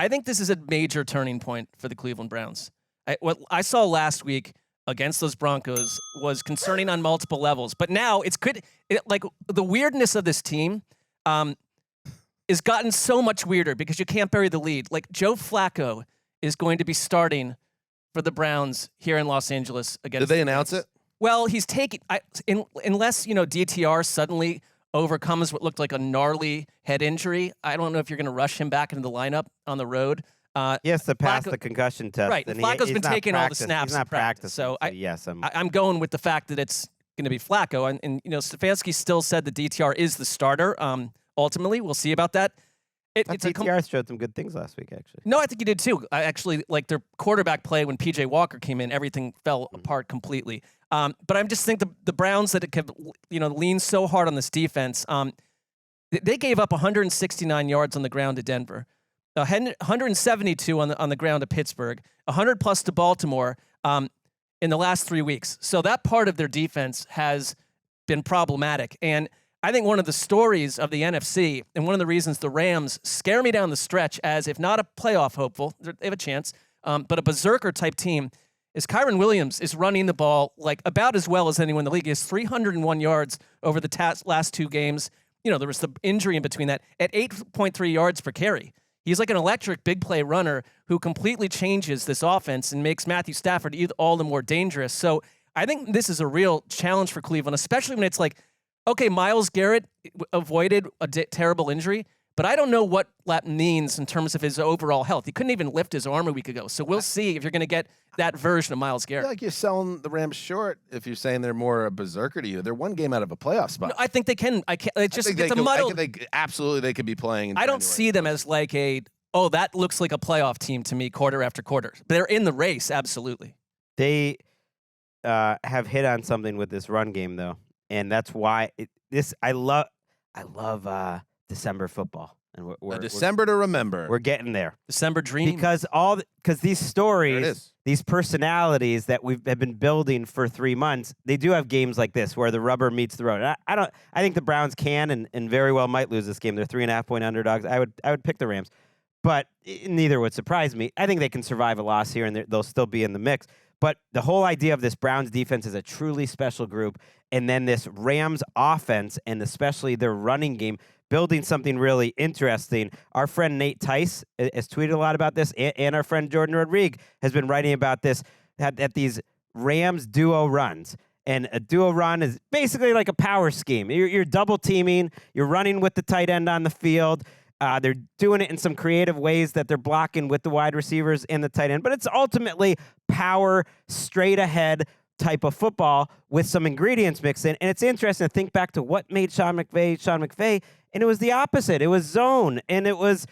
think this is a major turning point for the Cleveland Browns. What I saw last week against those Broncos was concerning on multiple levels. But now like the weirdness of this team is gotten so much weirder because you can't bury the lead. Like Joe Flacco is going to be starting for the Browns here in Los Angeles against. Did they announce it? Well, he's taking unless DTR suddenly overcomes what looked like a gnarly head injury. I don't know if you're going to rush him back into the lineup on the road. He has to pass the concussion test. Right. And Flacco's been taking all the snaps. He's not practicing. So yes, I'm going with the fact that it's going to be Flacco. And Stefanski still said the DTR is the starter. Ultimately, we'll see about that. DTR showed some good things last week, actually. No, I think he did too. I actually like their quarterback play when PJ Walker came in. Everything fell apart completely. But I just think the Browns that have leaned so hard on this defense. They gave up 169 yards on the ground to Denver. 172 on the ground to Pittsburgh, 100 plus to Baltimore in the last 3 weeks. So that part of their defense has been problematic. And I think one of the stories of the NFC and one of the reasons the Rams scare me down the stretch as if not a playoff hopeful, they have a chance, but a berserker type team is Kyron Williams is running the ball like about as well as anyone in the league. He has 301 yards over the last 2 games. You know, there was the injury in between that at 8.3 yards per carry. He's like an electric big play runner who completely changes this offense and makes Matthew Stafford all the more dangerous. So I think this is a real challenge for Cleveland, especially when it's like, okay, Myles Garrett avoided a terrible injury, but I don't know what that means in terms of his overall health. He couldn't even lift his arm a week ago. So we'll see if you're going to get that version of Myles I Garrett. feel like you're selling the Rams short if you're saying they're more a berserker to you. They're one game out of a playoff spot. No, I think they can. It's just it's a muddle. Absolutely, they could be playing. In I don't January. see them as like that looks like a playoff team to me quarter after quarter. They're in the race, absolutely. They have hit on something with this run game, though, and that's why I love December football, and we're December to remember. We're getting there. December dream. Because these stories, these personalities that have been building for 3 months, they do have games like this where the rubber meets the road. I think the Browns can and very well might lose this game. They're 3.5-point underdogs. I would pick the Rams, but neither would surprise me. I think they can survive a loss here and they'll still be in the mix. But the whole idea of this Browns defense is a truly special group, and then this Rams offense and especially their running game building something really interesting. Our friend Nate Tice has tweeted a lot about this, and our friend Jordan Rodriguez has been writing about this, at these Rams duo runs. And a duo run is basically like a power scheme. You're double teaming, you're running with the tight end on the field. They're doing it in some creative ways that they're blocking with the wide receivers and the tight end. But it's ultimately power, straight ahead type of football with some ingredients mixed in. And it's interesting to think back to what made Sean McVay, and it was the opposite. It was zone, and it was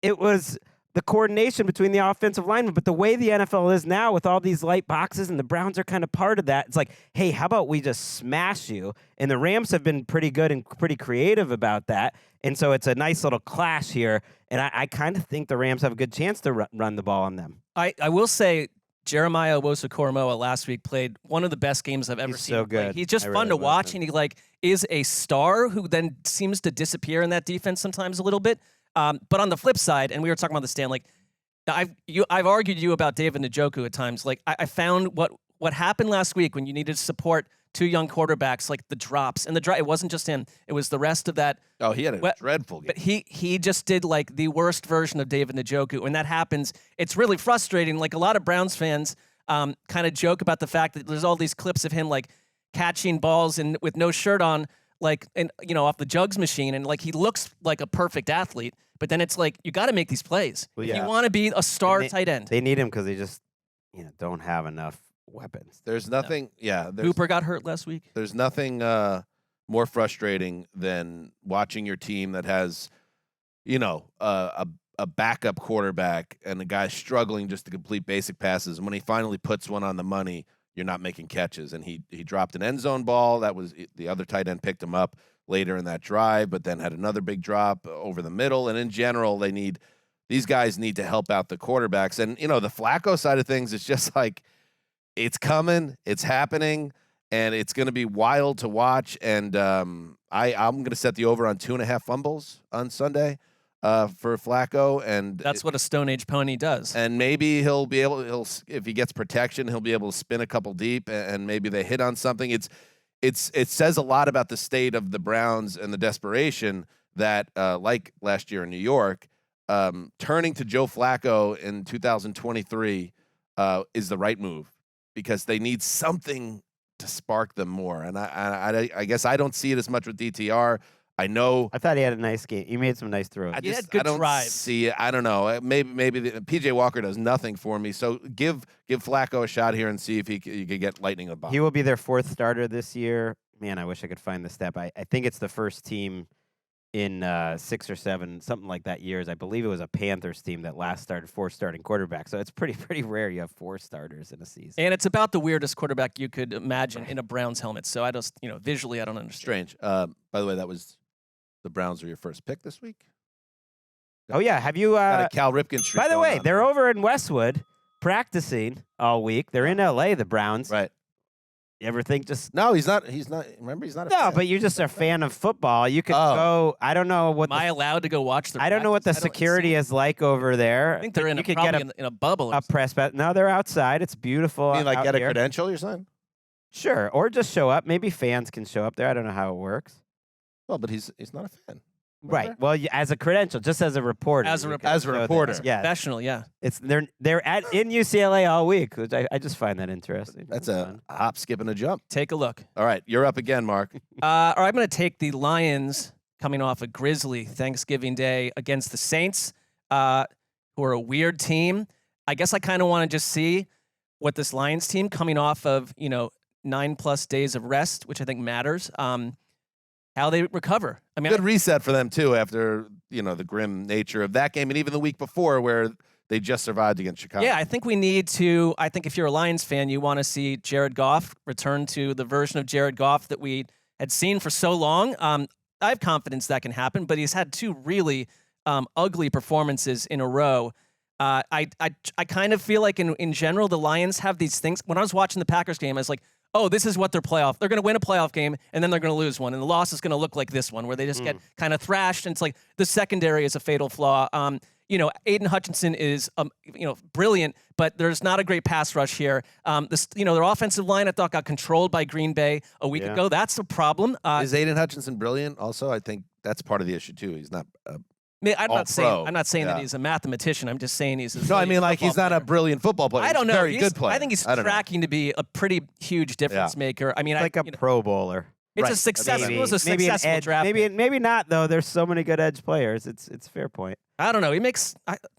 the coordination between the offensive linemen. But the way the NFL is now with all these light boxes, and the Browns are kind of part of that, it's like, hey, how about we just smash you? And the Rams have been pretty good and pretty creative about that. And so it's a nice little clash here. And I kind of think the Rams have a good chance to run the ball on them. I will say Jeremiah Owusu-Koramoah last week played one of the best games I've ever seen. So good. He's just fun to watch, and he is a star who then seems to disappear in that defense sometimes a little bit. But on the flip side, and we were talking about this, Stan, I've argued you about David Njoku at times. I found what happened last week when you needed to support 2 young quarterbacks, like the drops and it wasn't just him; it was the rest of that. Oh, he had a dreadful game. But he just did like the worst version of David Njoku. When that happens, it's really frustrating. Like a lot of Browns fans kind of joke about the fact that there's all these clips of him like catching balls and with no shirt on, off the jugs machine, and like he looks like a perfect athlete. But then it's like you got to make these plays. Well, if you want to be a star tight end. They need him because they just don't have enough weapons. There's nothing. Yeah, Hooper got hurt last week. There's nothing more frustrating than watching your team that has, a backup quarterback and the guy struggling just to complete basic passes. And when he finally puts one on the money, you're not making catches. And he dropped an end zone ball. That was the other tight end picked him up later in that drive, but then had another big drop over the middle. And in general, these guys need to help out the quarterbacks. And, the Flacco side of things is just like, it's coming, it's happening, and it's going to be wild to watch. And I'm going to set the over on 2.5 fumbles on Sunday for Flacco. And that's what a Stone Age pony does. And maybe he'll if he gets protection, he'll be able to spin a couple deep, and maybe they hit on something. It says a lot about the state of the Browns and the desperation that, like last year in New York, turning to Joe Flacco in 2023 is the right move because they need something to spark them more. And I guess I don't see it as much with DTR. I thought he had a nice game. He made some nice throws. I don't see it. I don't know. Maybe PJ Walker does nothing for me. So give Flacco a shot here and see if you could get lightning in the box. He will be their 4th starter this year. Man, I wish I could find the step. I think it's the first team in 6 or 7, something like that years. I believe it was a Panthers team that last started 4 starting quarterbacks. So it's pretty rare you have 4 starters in a season. And it's about the weirdest quarterback you could imagine in a Browns helmet. So I just, visually, I don't understand. Strange. By the way, the Browns are your first pick this week. Oh yeah, have you? Got a Cal Ripken streak. By the way, they're over in Westwood practicing all week. They're in LA, the Browns. Right. You ever think just No, he's not. He's not. Remember, he's not. A no? fan. But you're just a fan of football. You could Oh. go. I don't know what. Am I allowed to go watch the I don't know what the practice? I don't- security is like over there. I think they're in you a, could probably get in a bubble. Or a press bet. No, they're outside. It's beautiful. You mean like out get a here. credential? You're saying? Sure, or just show up. Maybe fans can show up there. I don't know how it works. Well, but he's not a fan. Right. Remember? Well, as a credential, just as a reporter. As a you reporter. can As a show that. reporter. Yeah. professional, yeah. It's they're in UCLA all week, which I just find that interesting. That's It's a fun. hop, skip, and a jump. Take a look. All right, you're up again, Mark. All right, I'm going to take the Lions coming off a grisly Thanksgiving Day against the Saints, who are a weird team. I guess I kind of want to just see what this Lions team coming off of, 9+ days of rest, which I think matters, how they recover. I mean, Good reset for them too after the grim nature of that game, and even the week before where they just survived against Chicago. yeah, I think we need to. I think if you're a Lions fan, you want to see Jared Goff return to the version of Jared Goff that we had seen for so long. I have confidence that can happen, but he's had 2 really ugly performances in a row. I kind of feel like in general the Lions have these things. When I was watching the Packers game, I was like, oh, this is what they're going to win a playoff game, and then they're going to lose one, and the loss is going to look like this one, where they just get kind of thrashed, and it's like the secondary is a fatal flaw. Aiden Hutchinson is, brilliant, but there's not a great pass rush here. Their offensive line, I thought, got controlled by Green Bay a week ago. That's a problem. Is Aiden Hutchinson brilliant? Also, I think that's part of the issue too. He's not. I'm not saying Yeah. that he's a mathematician. I'm just saying he's a No, I mean like he's football not a player. brilliant football player. I don't He's know. a very good player. I think he's I don't know. tracking to be a pretty huge difference maker. I mean, Like a Pro Bowler. it's Right. a success. Maybe, It was a maybe an successful edge, draft. maybe not though. There's so many good edge players. It's a fair point. I don't know. He makes.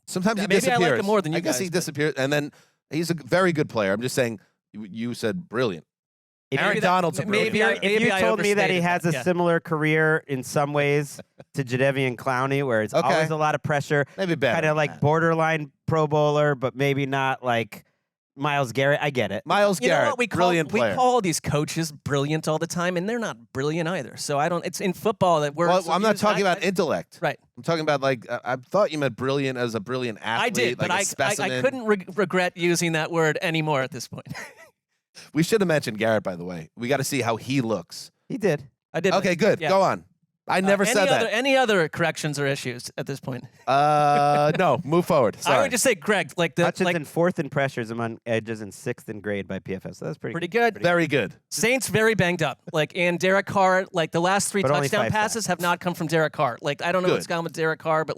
Sometimes he maybe I disappears. like him more than you I guess guys, he but- disappears, and then he's a very good player. I'm just saying. You said brilliant. Aaron Donald's a brilliant maybe player. If you I told me that he overstated has that, a yeah. similar career in some ways to Jadeveon Clowney, where it's Okay. always a lot of pressure, Maybe better. kind of like borderline Pro Bowler, but maybe not like Myles Garrett. I get it. Miles You know Garrett, what we brilliant player. We call these coaches brilliant all the time, and they're not brilliant either. So I don't. It's in football that we're. Well, so I'm not used- talking about intellect. Right. I'm talking about like I thought you meant brilliant as a brilliant athlete. I did, like but a I specimen. couldn't regret using that word anymore at this point. We should have mentioned Garrett, by the way. We got to see how he looks. He did. I did. Okay, good. Yeah. Go on. I never said that. Any other corrections or issues at this point? No, move forward. Sorry. I would just say, Greg, Hutchinson fourth in pressures among edges and 6th in grade by PFF. So that's pretty good. Very good. Saints very banged up. And Derek Carr, the last 3 But only touchdown 5 passes have not come from Derek Carr. I don't know Good. what's gone with Derek Carr, but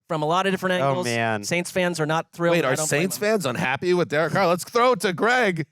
from a lot of different Oh, angles, man. Saints fans are not thrilled. Wait, and I are don't blame Saints them. fans unhappy with Derek Carr? Let's throw it to Greg.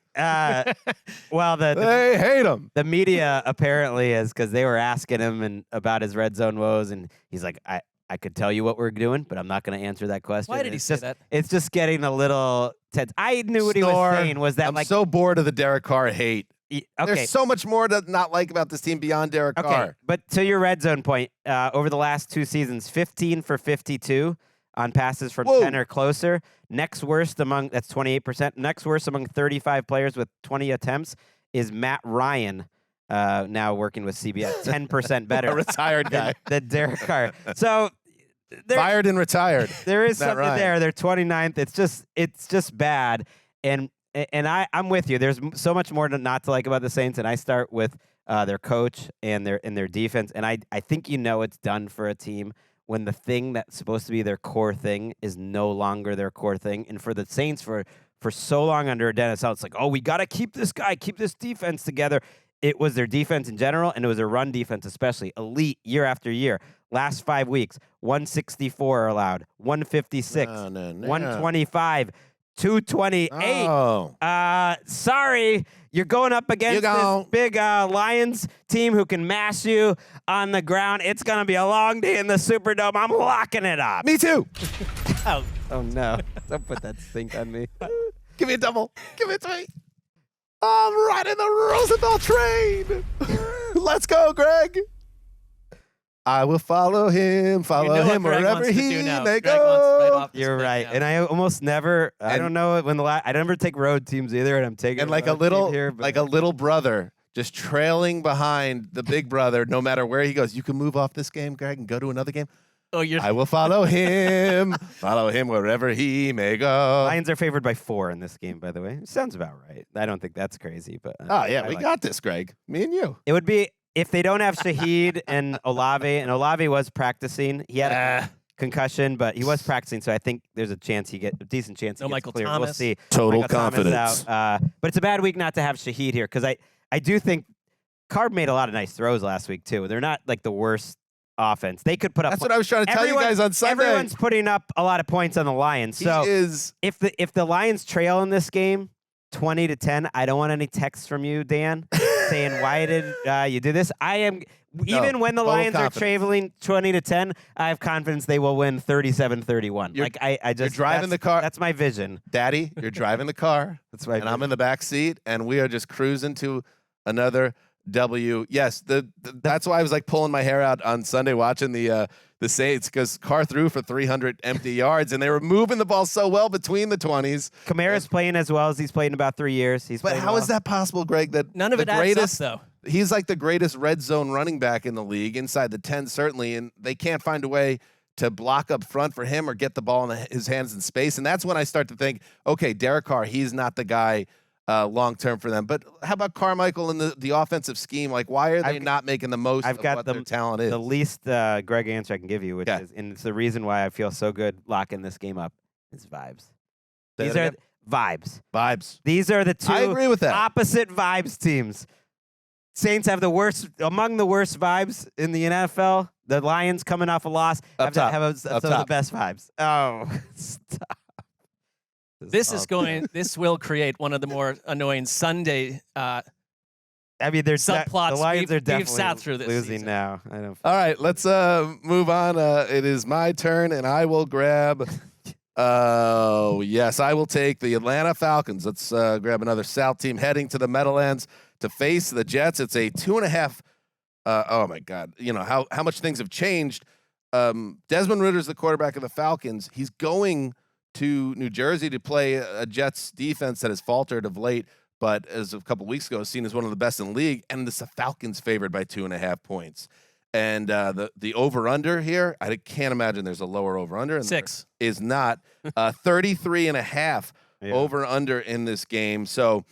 Well, the They hate him. the media apparently is because they were asking him about his red zone woes, and he's like, I could tell you what we're doing, but I'm not going to answer that question. Why did And he it's say just, that? It's just getting a little tense. I knew what he Snore. was saying was that I'm so bored of the Derek Carr hate. okay. There's so much more to not like about this team beyond Derek Okay, Carr. but to your red zone point, over the last 2 seasons, 15 for 52 on passes from Whoa. 10 or closer. Next worst that's 28%. Next worst among 35 players with 20 attempts is Matt Ryan, now working with CBS, 10% better A retired guy. than Derek Carr. So Fired and retired. there is Matt something Ryan. there. They're 29th. It's just bad. And I'm with you. There's so much more not to like about the Saints, and I start with their coach and their defense. And I think it's done for a team when the thing that's supposed to be their core thing is no longer their core thing. And for the Saints, for so long under Dennis Allen, it's like, oh, we got to keep this guy, keep this defense together. It was their defense in general, and it was their run defense especially. Elite year after year. Last 5 weeks, 164 allowed, 156, No. 125, 228. Oh. Sorry, you're going up against this big Lions team who can mash you on the ground. It's going to be a long day in the Superdome. I'm locking it up. Me too. Oh no. Don't put that stink on me. Give me a double. Give it to me. I'm riding the Rosenthal train. Let's go, Greg. I will follow him, what Greg wherever wants to he do now. may Greg wants right go. off this You're thing right. now. And I almost never, I And- don't know when I never take road teams either, and I'm taking And like a road team little, here, but like a little brother, just trailing behind the big brother, no matter where he goes. You can move off this game, Greg, and go to another game. Oh, you're I will follow him wherever he may go. Lions are favored by 4 in this game, by the way. Sounds about right. I don't think that's crazy, but Oh, yeah, we like got this, Greg. Me and you. it would be if they don't have Shaheed and Olave was practicing. He had a concussion, but he was practicing, so I think there's a decent chance he No gets Michael cleared. We'll Thomas. see. Total Michael Thomas confidence. out. But it's a bad week not to have Shaheed here because I do think Carb made a lot of nice throws last week too. They're not like the worst offense. They could put up. That's what I was trying to tell you guys on Sunday. Everyone's putting up a lot of points on the Lions. So he is. if the Lions trail in this game 20-10, I don't want any texts from you, Dan, saying why did you do this. I am even when the total Lions confidence. are trailing 20-10, I have confidence they will win 37-31. You're- Like I just you're driving the car. That's my vision. Daddy, you're driving the car, That's my and I'm in the back seat, and we are just cruising to another W. Yes, that's why I was like pulling my hair out on Sunday watching the Saints because Carr threw for 300 empty yards, and they were moving the ball so well between the 20s. Kamara's playing as well as he's played in about 3 years. But how is that possible, Greg? That None of the it adds greatest, up, though. He's like the greatest red zone running back in the league, inside the 10 certainly, and they can't find a way to block up front for him or get the ball in his hands in space. And that's when I start to think, okay, Derek Carr, he's not the guy long term for them. But how about Carmichael and the offensive scheme? Like, why are they not making the most of what their talent is? The least Greg answer I can give you, which Yeah. is, and it's the reason why I feel so good locking this game up, is vibes. Say These that are again? vibes. Vibes. These are the two I agree with that. opposite vibes teams. Saints have among the worst vibes in the NFL. The Lions coming off a loss Up top. have some Up of the top. best vibes. Oh, stop. This will create one of the more annoying Sunday. I mean, they're subplots the Lions we've are definitely sat through this losing season. now. I don't. All right, let's move on. It is my turn, and I will grab. Oh, yes, I will take the Atlanta Falcons. Let's grab another South team heading to the Meadowlands to face the Jets. It's a 2.5. Oh, my God. You know, how much things have changed. Desmond Ritter's the quarterback of the Falcons. He's going to New Jersey to play a Jets defense that has faltered of late, but as a couple weeks ago, seen as one of the best in the league. And the Falcons favored by 2.5 points. And the over-under here, I can't imagine there's a lower over-under. 6. There is not. 33.5 over-under in this game. So,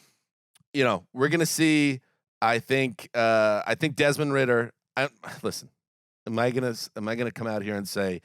you know, we're going to see, I think Desmond Ridder, listen, am I gonna come out here and say,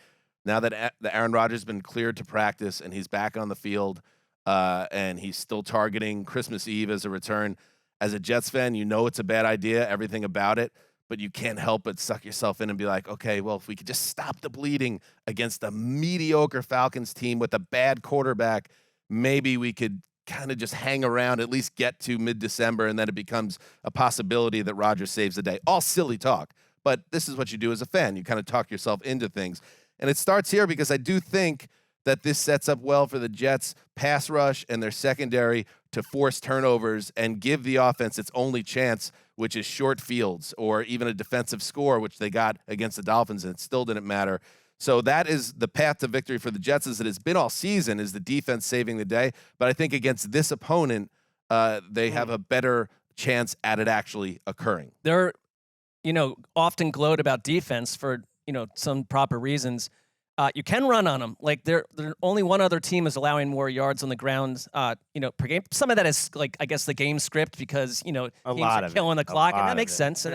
now that the Aaron Rodgers has been cleared to practice and he's back on the field and he's still targeting Christmas Eve as a return, as a Jets fan, you know it's a bad idea, everything about it, but you can't help but suck yourself in and be like, okay, well, if we could just stop the bleeding against a mediocre Falcons team with a bad quarterback, maybe we could kind of just hang around, at least get to mid-December, and then it becomes a possibility that Rodgers saves the day. All silly talk, but this is what you do as a fan. You kind of talk yourself into things. And it starts here because I do think that this sets up well for the Jets' pass rush and their secondary to force turnovers and give the offense its only chance, which is short fields or even a defensive score, which they got against the Dolphins, and it still didn't matter. So that is the path to victory for the Jets, as it has been all season, is the defense saving the day. But I think against this opponent, they have a better chance at it actually occurring. They're, often gloat about defense for, some proper reasons. You can run on them. Like they're only one other team is allowing more yards on the ground, per game. Some of that is like, I guess, the game script because, teams lot are of it. killing the clock, and lot that of makes it. sense.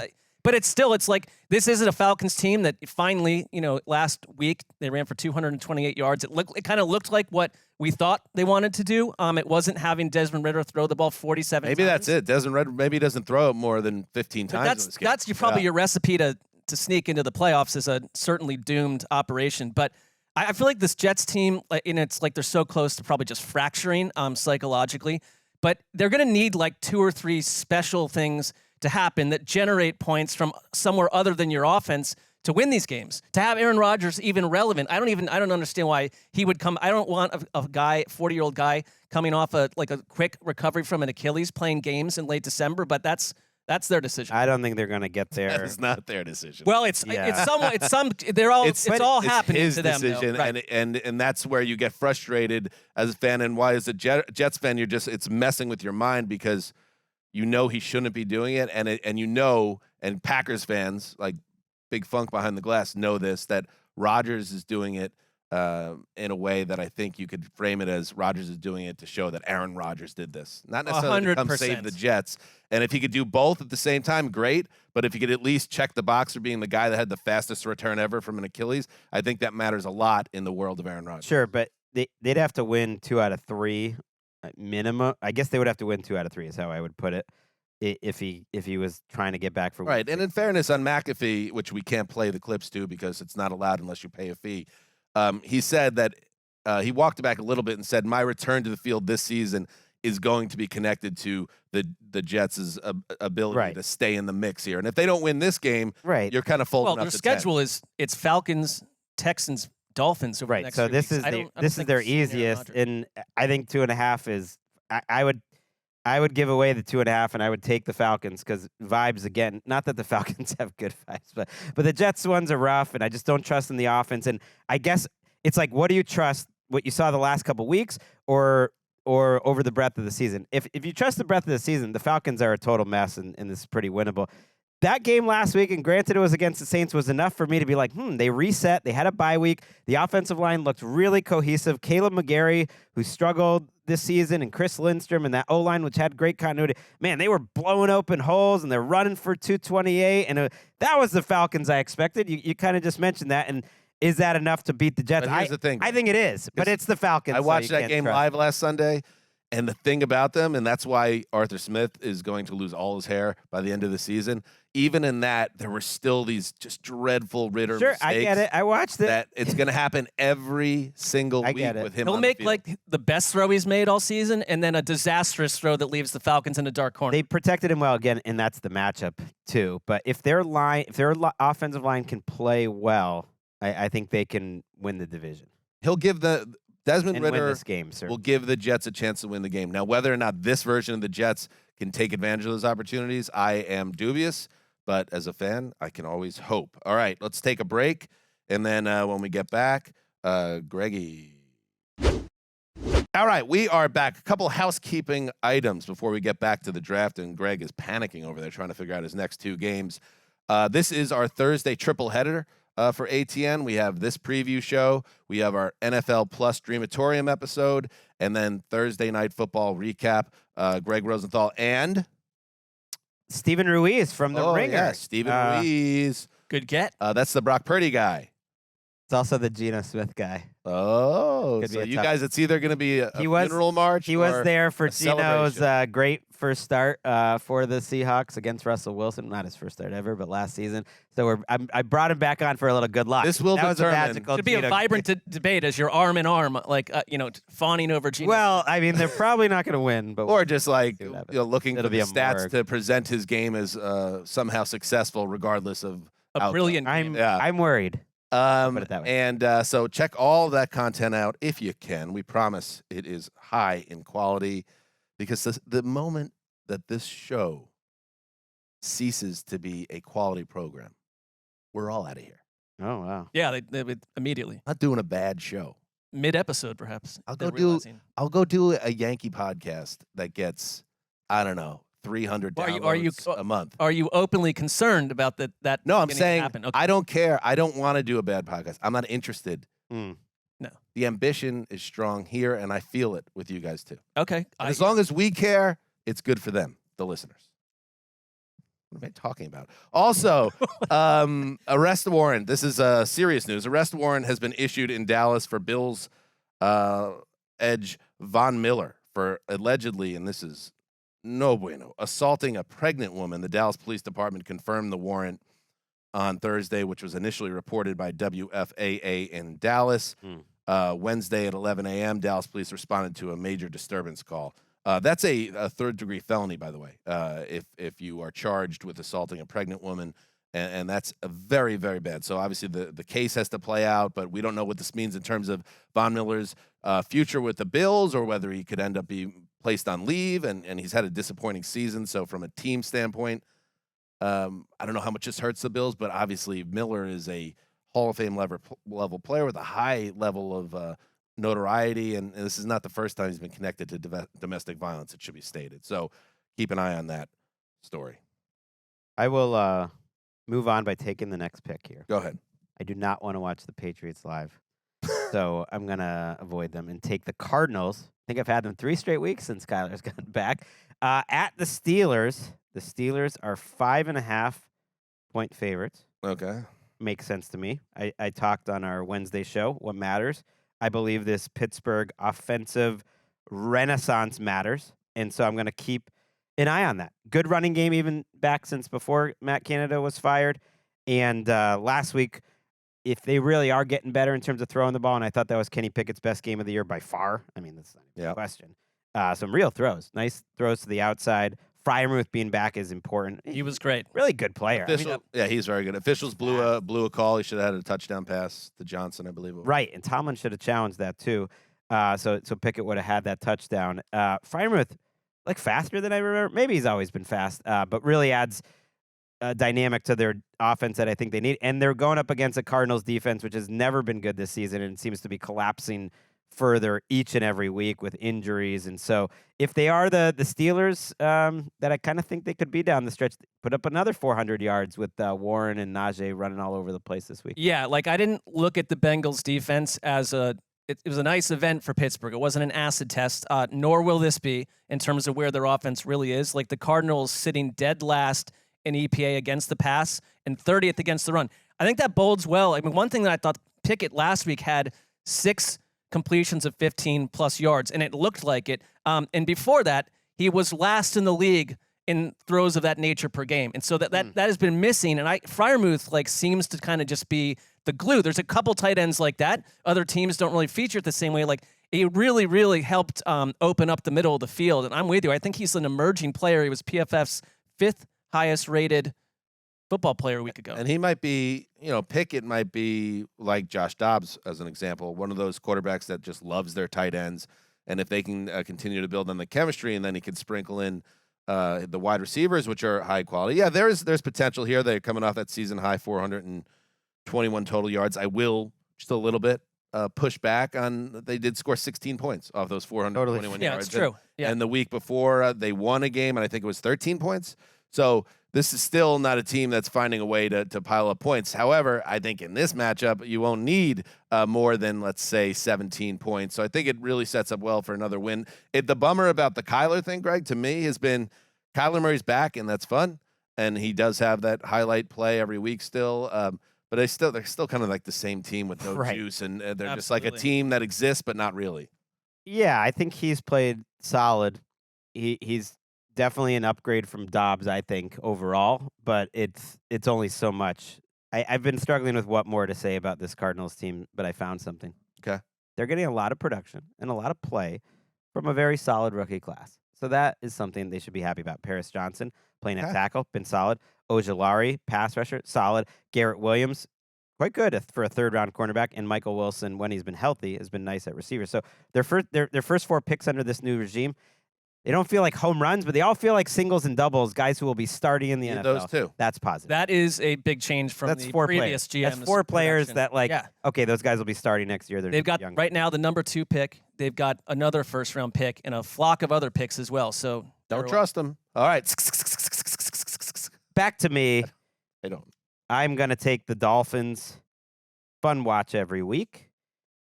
But it's like this isn't a Falcons team that finally, last week they ran for 228 yards. It kind of looked like what we thought they wanted to do. It wasn't having Desmond Ridder throw the ball 47 Maybe times. that's it. Desmond Ridder maybe doesn't throw it more than 15 But times in this game. that's probably your recipe to sneak into the playoffs is a certainly doomed operation. But I feel like this Jets team, it's like they're so close to probably just fracturing psychologically. But they're going to need like 2 or 3 special things to happen that generate points from somewhere other than your offense to win these games. To have Aaron Rodgers even relevant, I don't understand why he would come. I don't want a guy, 40-year-old guy, coming off a quick recovery from an Achilles playing games in late December. But that's their decision. I don't think they're going to get there. That is not their decision. Well, it's all happening his to them. decision, though. Right. and that's where you get frustrated as a fan, and why as a Jets fan it's messing with your mind because he shouldn't be doing it, and Packers fans like Big Funk behind the glass know this, that Rodgers is doing it in a way that I think you could frame it as Rodgers is doing it to show that Aaron Rodgers did this. Not necessarily to come save the Jets. And if he could do both at the same time, great. But if he could at least check the box for being the guy that had the fastest return ever from an Achilles, I think that matters a lot in the world of Aaron Rodgers. Sure, but they'd have to win 2 out of 3 minimum. I guess they would have to win 2 out of 3 is how I would put it. If he was trying to get back for right. And in fairness, on McAfee, which we can't play the clips to because it's not allowed unless you pay a fee, he said that he walked back a little bit and said, my return to the field this season is going to be connected to the Jets' ability to stay in the mix here. And if they don't win this game, you're kind of folding up their schedule it's Falcons, Texans, Dolphins over the next so 3 this weeks. This is their easiest, and I think 2.5 is I would give away the 2.5, and I would take the Falcons because vibes again. Not that the Falcons have good vibes, but the Jets ones are rough, and I just don't trust in the offense. And I guess it's like, what do you trust? What you saw the last couple weeks, or over the breadth of the season? If you trust the breadth of the season, the Falcons are a total mess, and this is pretty winnable. That game last week, and granted it was against the Saints, was enough for me to be like, they reset. They had a bye week. The offensive line looked really cohesive. Caleb McGarry, who struggled this season, and Chris Lindstrom, and that O-line, which had great continuity. Man, they were blowing open holes, and they're running for 228. And that was the Falcons I expected. You kind of just mentioned that. And is that enough to beat the Jets? But here's the thing. I think it is, but it's the Falcons. I watched that game trust. live last Sunday. And the thing about them, and that's why Arthur Smith is going to lose all his hair by the end of the season, even in that, there were still these just dreadful Ritter mistakes. I get it. I watched it. That it's going to happen every single week with him. He'll on make the field. like the best throw he's made all season, and then a disastrous throw that leaves the Falcons in a dark corner. They protected him well again, and that's the matchup too. But if their offensive line can play well, I think they can win the division. He'll give Desmond Ritter Ritter win this game, sir. will give the Jets a chance to win the game. Now, whether or not this version of the Jets can take advantage of those opportunities, I am dubious. But as a fan, I can always hope. All right, let's take a break. And then when we get back, Greggy. All right, we are back. A couple housekeeping items before we get back to the draft. And Greg is panicking over there trying to figure out his next 2 games. This is our Thursday triple header. For ATN, we have this preview show. We have our NFL Plus Dreamatorium episode, and then Thursday Night Football recap. Gregg Rosenthal and Steven Ruiz from The Ringer. Yeah, Steven Ruiz. Good get. That's the Brock Purdy guy. It's also the Geno Smith guy. Oh, Could so be you guys, it's either going to be a funeral march. He was there for a Geno's great first start for the Seahawks against Russell Wilson. Not his first start ever, but last season. So I brought him back on for a little good luck. This will that was a determine. magical Should be a vibrant debate as you're arm in arm, like fawning over Geno. Well, I mean, they're probably not going to win, but Or just like see what happens. looking It'll for be the a stats morgue. to present his game as somehow successful, regardless of a outcome. brilliant game. I'm worried. Put it that way. And so check all of that content out if you can. We promise it is high in quality because the moment that this show ceases to be a quality program, we're all out of here. Oh, wow. Yeah, they would immediately. Not doing a bad show. Mid-episode, perhaps. I'll they're go do realizing. I'll go do a Yankee podcast that gets, I don't know, 300 downloads a month. Are you openly concerned about that? No, I'm beginning to saying happen? Okay. I don't care. I don't want to do a bad podcast. I'm not interested. Mm. No. The ambition is strong here, and I feel it with you guys too. Okay. And as long as we care, it's good for them, the listeners. What am I talking about? Also, arrest warrant. This is serious news. Arrest warrant has been issued in Dallas for Bills edge Von Miller for allegedly, and this is no bueno, assaulting a pregnant woman. The Dallas Police Department confirmed the warrant on Thursday, which was initially reported by WFAA in Dallas. Wednesday at 11 a.m., Dallas police responded to a major disturbance call. That's a third-degree felony, by the way, if you are charged with assaulting a pregnant woman, and that's a very, very bad. So obviously the case has to play out, but we don't know what this means in terms of Von Miller's future with the Bills or whether he could end up being placed on leave, and he's had a disappointing season. So from a team standpoint, I don't know how much this hurts the Bills, but obviously Miller is a Hall of Fame level player with a high level of notoriety, and this is not the first time he's been connected to domestic violence, it should be stated. So keep an eye on that story. I will move on by taking the next pick here. Go ahead. I do not want to watch the Patriots live. So I'm going to avoid them and take the Cardinals. I think I've had them 3 straight weeks since Kyler's gotten back. At the Steelers are 5.5-point favorites. Okay. Makes sense to me. I talked on our Wednesday show, what matters. I believe this Pittsburgh offensive renaissance matters. And so I'm going to keep an eye on that. Good running game even back since before Matt Canada was fired. And last week, if they really are getting better in terms of throwing the ball, and I thought that was Kenny Pickett's best game of the year by far. I mean, that's not even a question. Some real throws. Nice throws to the outside. Freiermuth being back is important. He was great. Really good player. Yeah, he's very good. Officials blew a call. He should have had a touchdown pass to Johnson, I believe it was. Right, and Tomlin should have challenged that too. So Pickett would have had that touchdown. Freiermuth, like faster than I remember. Maybe he's always been fast, but really adds a dynamic to their offense that I think they need. And they're going up against a Cardinals defense, which has never been good this season and seems to be collapsing further each and every week with injuries. And so if they are the Steelers that I kind of think they could be down the stretch, put up another 400 yards with Warren and Najee running all over the place this week. Yeah, like I didn't look at the Bengals defense as it was a nice event for Pittsburgh. It wasn't an acid test, nor will this be in terms of where their offense really is. Like the Cardinals sitting dead last in EPA against the pass and 30th against the run. I think that bodes well. I mean, one thing that I thought Pickett last week had 6 completions of 15-plus yards, and it looked like it. And before that, he was last in the league in throws of that nature per game. And so that has been missing. And Freiermuth seems to kind of just be the glue. There's a couple tight ends like that. Other teams don't really feature it the same way. Like he really, really helped open up the middle of the field. And I'm with you. I think he's an emerging player. He was PFF's 5th highest rated football player a week ago. And he might be, Pickett might be like Josh Dobbs as an example, one of those quarterbacks that just loves their tight ends. And if they can continue to build on the chemistry, and then he could sprinkle in the wide receivers, which are high quality. Yeah, there's potential here. They're coming off that season high 421 total yards. I will just a little bit push back on. They did score 16 points off those 421 yards. Yeah, it's true. And the week before they won a game, and I think it was 13 points. So this is still not a team that's finding a way to pile up points. However, I think in this matchup, you won't need more than, let's say, 17 points. So I think it really sets up well for another win. The bummer about the Kyler thing, Greg, to me has been Kyler Murray's back, and that's fun. And he does have that highlight play every week still. But they're still kind of like the same team with no juice. And they're just like a team that exists, but not really. Yeah, I think he's played solid. He's definitely an upgrade from Dobbs, I think, overall, but it's only so much. I've been struggling with what more to say about this Cardinals team, but I found something. Okay. They're getting a lot of production and a lot of play from a very solid rookie class. So that is something they should be happy about. Paris Johnson, playing at tackle, been solid. Ojulari, pass rusher, solid. Garrett Williams, quite good for a third-round cornerback. And Michael Wilson, when he's been healthy, has been nice at receiver. So their first 4 picks under this new regime, they don't feel like home runs, but they all feel like singles and doubles, guys who will be starting in the NFL. Those two. That's positive. That is a big change from the previous GM. That's 4 players that, okay, those guys will be starting next year. They've got, right now, the number 2 pick. They've got another first-round pick and a flock of other picks as well. So don't trust them. All right. Back to me. I don't. I'm going to take the Dolphins. Fun watch every week.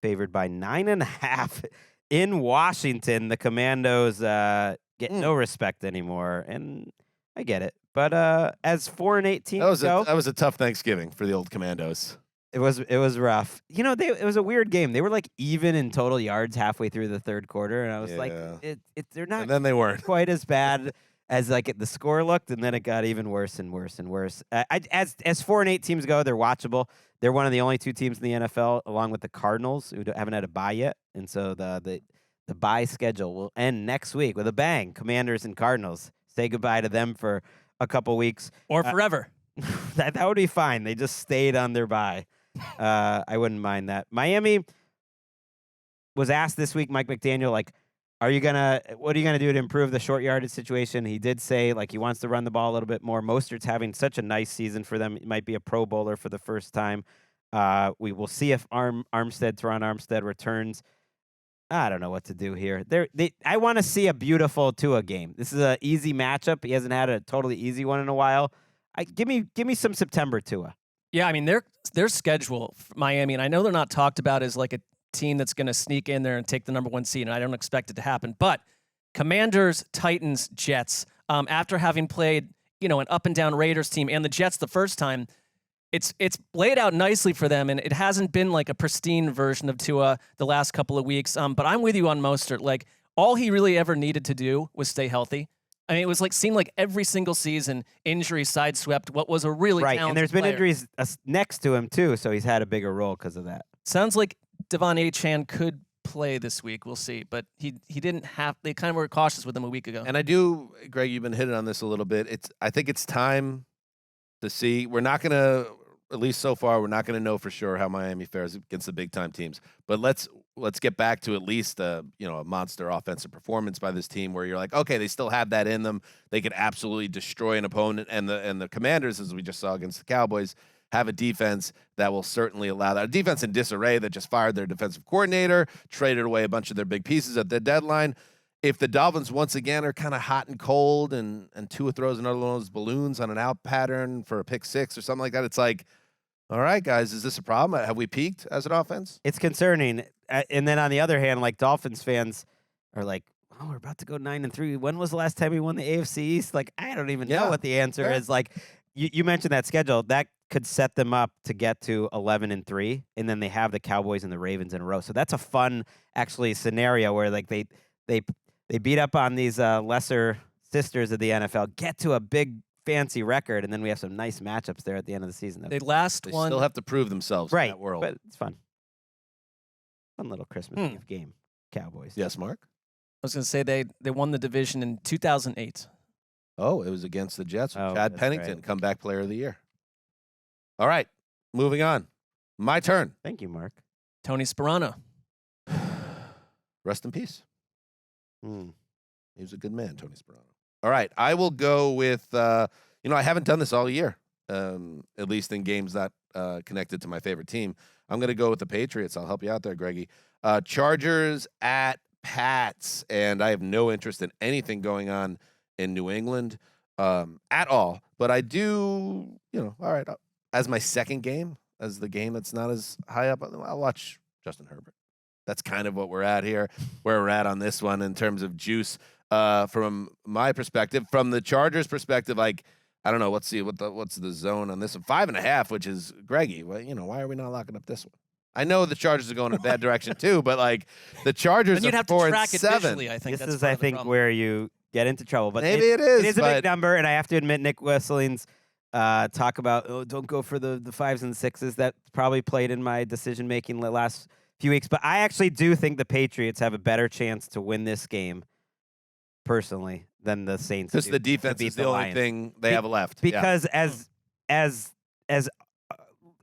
Favored by 9.5. In Washington, the Commandos get no respect anymore, and I get it. But as 4-8 teams go, that was a tough Thanksgiving for the old Commandos. It was rough. It was a weird game. They were like even in total yards halfway through the third quarter, and I was like, they're not. And then they weren't quite as bad as the score looked, and then it got even worse and worse and worse. As 4-8 teams go, they're watchable. They're one of the only 2 teams in the NFL, along with the Cardinals, who haven't had a bye yet. And so the bye schedule will end next week with a bang. Commanders and Cardinals. Say goodbye to them for a couple weeks. Or forever. That would be fine. They just stayed on their bye. I wouldn't mind that. Miami was asked this week, Mike McDaniel, what are you gonna do to improve the short yardage situation? He did say he wants to run the ball a little bit more. Mostert's having such a nice season for them. He might be a Pro Bowler for the first time. We will see if Teron Armstead returns. I don't know what to do here. I want to see a beautiful Tua game. This is an easy matchup. He hasn't had a totally easy one in a while. Give me some September Tua. Yeah, I mean, their schedule, Miami, and I know they're not talked about as like a team that's going to sneak in there and take the number 1 seed, and I don't expect it to happen. But Commanders, Titans, Jets, after having played, an up-and-down Raiders team and the Jets the first time, it's laid out nicely for them, and it hasn't been like a pristine version of Tua the last couple of weeks. But I'm with you on Mostert. Like, all he really ever needed to do was stay healthy. I mean, it was seemed like every single season, injury sideswept what was a really right. talented And there's been player. injuries next to him too, so he's had a bigger role because of that. Sounds like Devon Achane could play this week. We'll see, but he didn't have. They kind of were cautious with him a week ago. And I do, Greg, you've been hitting on this a little bit. I think it's time to see. We're not going to, at least so far, we're not going to know for sure how Miami fares against the big time teams. But let's get back to at least a monster offensive performance by this team where you're like, okay, they still have that in them. They could absolutely destroy an opponent. And the Commanders, as we just saw against the Cowboys, have a defense that will certainly allow that. A defense in disarray that just fired their defensive coordinator, traded away a bunch of their big pieces at the deadline. If the Dolphins once again are kind of hot and cold and Tua throws another one of those balloons on an out pattern for a pick six or something like that, it's like, all right, guys, is this a problem? Have we peaked as an offense? It's concerning. And then on the other hand, like Dolphins fans are like, oh, we're about to go 9-3. When was the last time we won the AFC East? Like, I don't even know what the answer is. Like, you mentioned that schedule. That could set them up to get to 11-3, and then they have the Cowboys and the Ravens in a row. So that's a fun, actually, scenario where like they beat up on these lesser sisters of the NFL, get to a big fancy record, and then we have some nice matchups there at the end of the season. They still have to prove themselves in that world. But it's fun. Fun little Christmas Eve game, Cowboys. Yes, Mark? I was going to say they won the division in 2008. Oh, it was against the Jets. Oh, Chad that's Pennington, right. comeback player of the year. All right, moving on. My turn. Thank you, Mark. Tony Sperano. Rest in peace. Hmm. He was a good man, Tony Sperano. All right, I will go with, I haven't done this all year, at least in games not connected to my favorite team. I'm going to go with the Patriots. I'll help you out there, Greggy. Chargers at Pats, and I have no interest in anything going on in New England at all. But I do, all right, as my second game, as the game that's not as high up, I'll watch Justin Herbert. That's kind of what we're at here, where we're at on this one in terms of juice. From my perspective, from the Chargers' perspective, like, I don't know. Let's see what's the zone on this one. 5.5, which is Greggy. Well, why are we not locking up this one? I know the Chargers are going in a bad direction too, but like the Chargers You'd are have 4 to and track it 7. visually, I think This that's is, part I of the think, problem. where you get into trouble. But Maybe it is. It is a but big number, and I have to admit, Nick Wesseling's talk about, don't go for the 5s and 6s. That probably played in my decision making the last few weeks. But I actually do think the Patriots have a better chance to win this game, personally, than the Saints. because do the to defense beat is the only Lions. thing they have left. Yeah. Because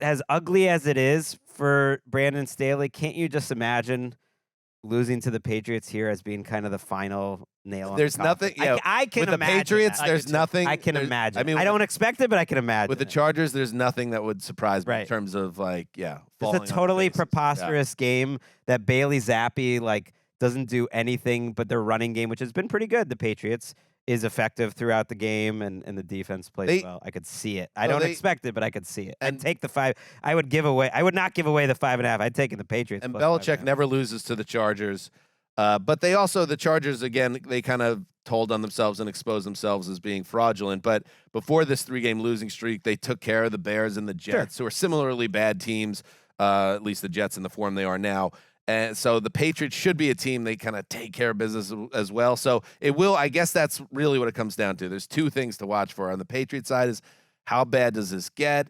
as ugly as it is for Brandon Staley, can't you just imagine losing to the Patriots here as being kind of the final nail on There's the coffin? nothing. Yeah, I can with the imagine Patriots, that. there's nothing. I can there's- imagine. I mean, I don't expect it, but I can imagine. with the it. Chargers, there's nothing that would surprise me in Right. terms of like, It's falling a on their totally faces. Yeah. preposterous game that Bailey Zappi doesn't do anything, but their running game, which has been pretty good, the Patriots, is effective throughout the game, and the defense plays well. I could see it. I Well, don't they- expect it, but I could see it. and- I'd take the 5. I would not give away the 5.5. I'd take the Patriots. And plus Belichick 5.5. never loses to the Chargers. But the Chargers, again, they kind of told on themselves and exposed themselves as being fraudulent. But before this 3-game losing streak, they took care of the Bears and the Jets, who are similarly bad teams, at least the Jets in the form they are now. And so the Patriots should be a team they kind of take care of business as well. So it will, I guess that's really what it comes down to. There's 2 things to watch for. On the Patriots side is how bad does this get?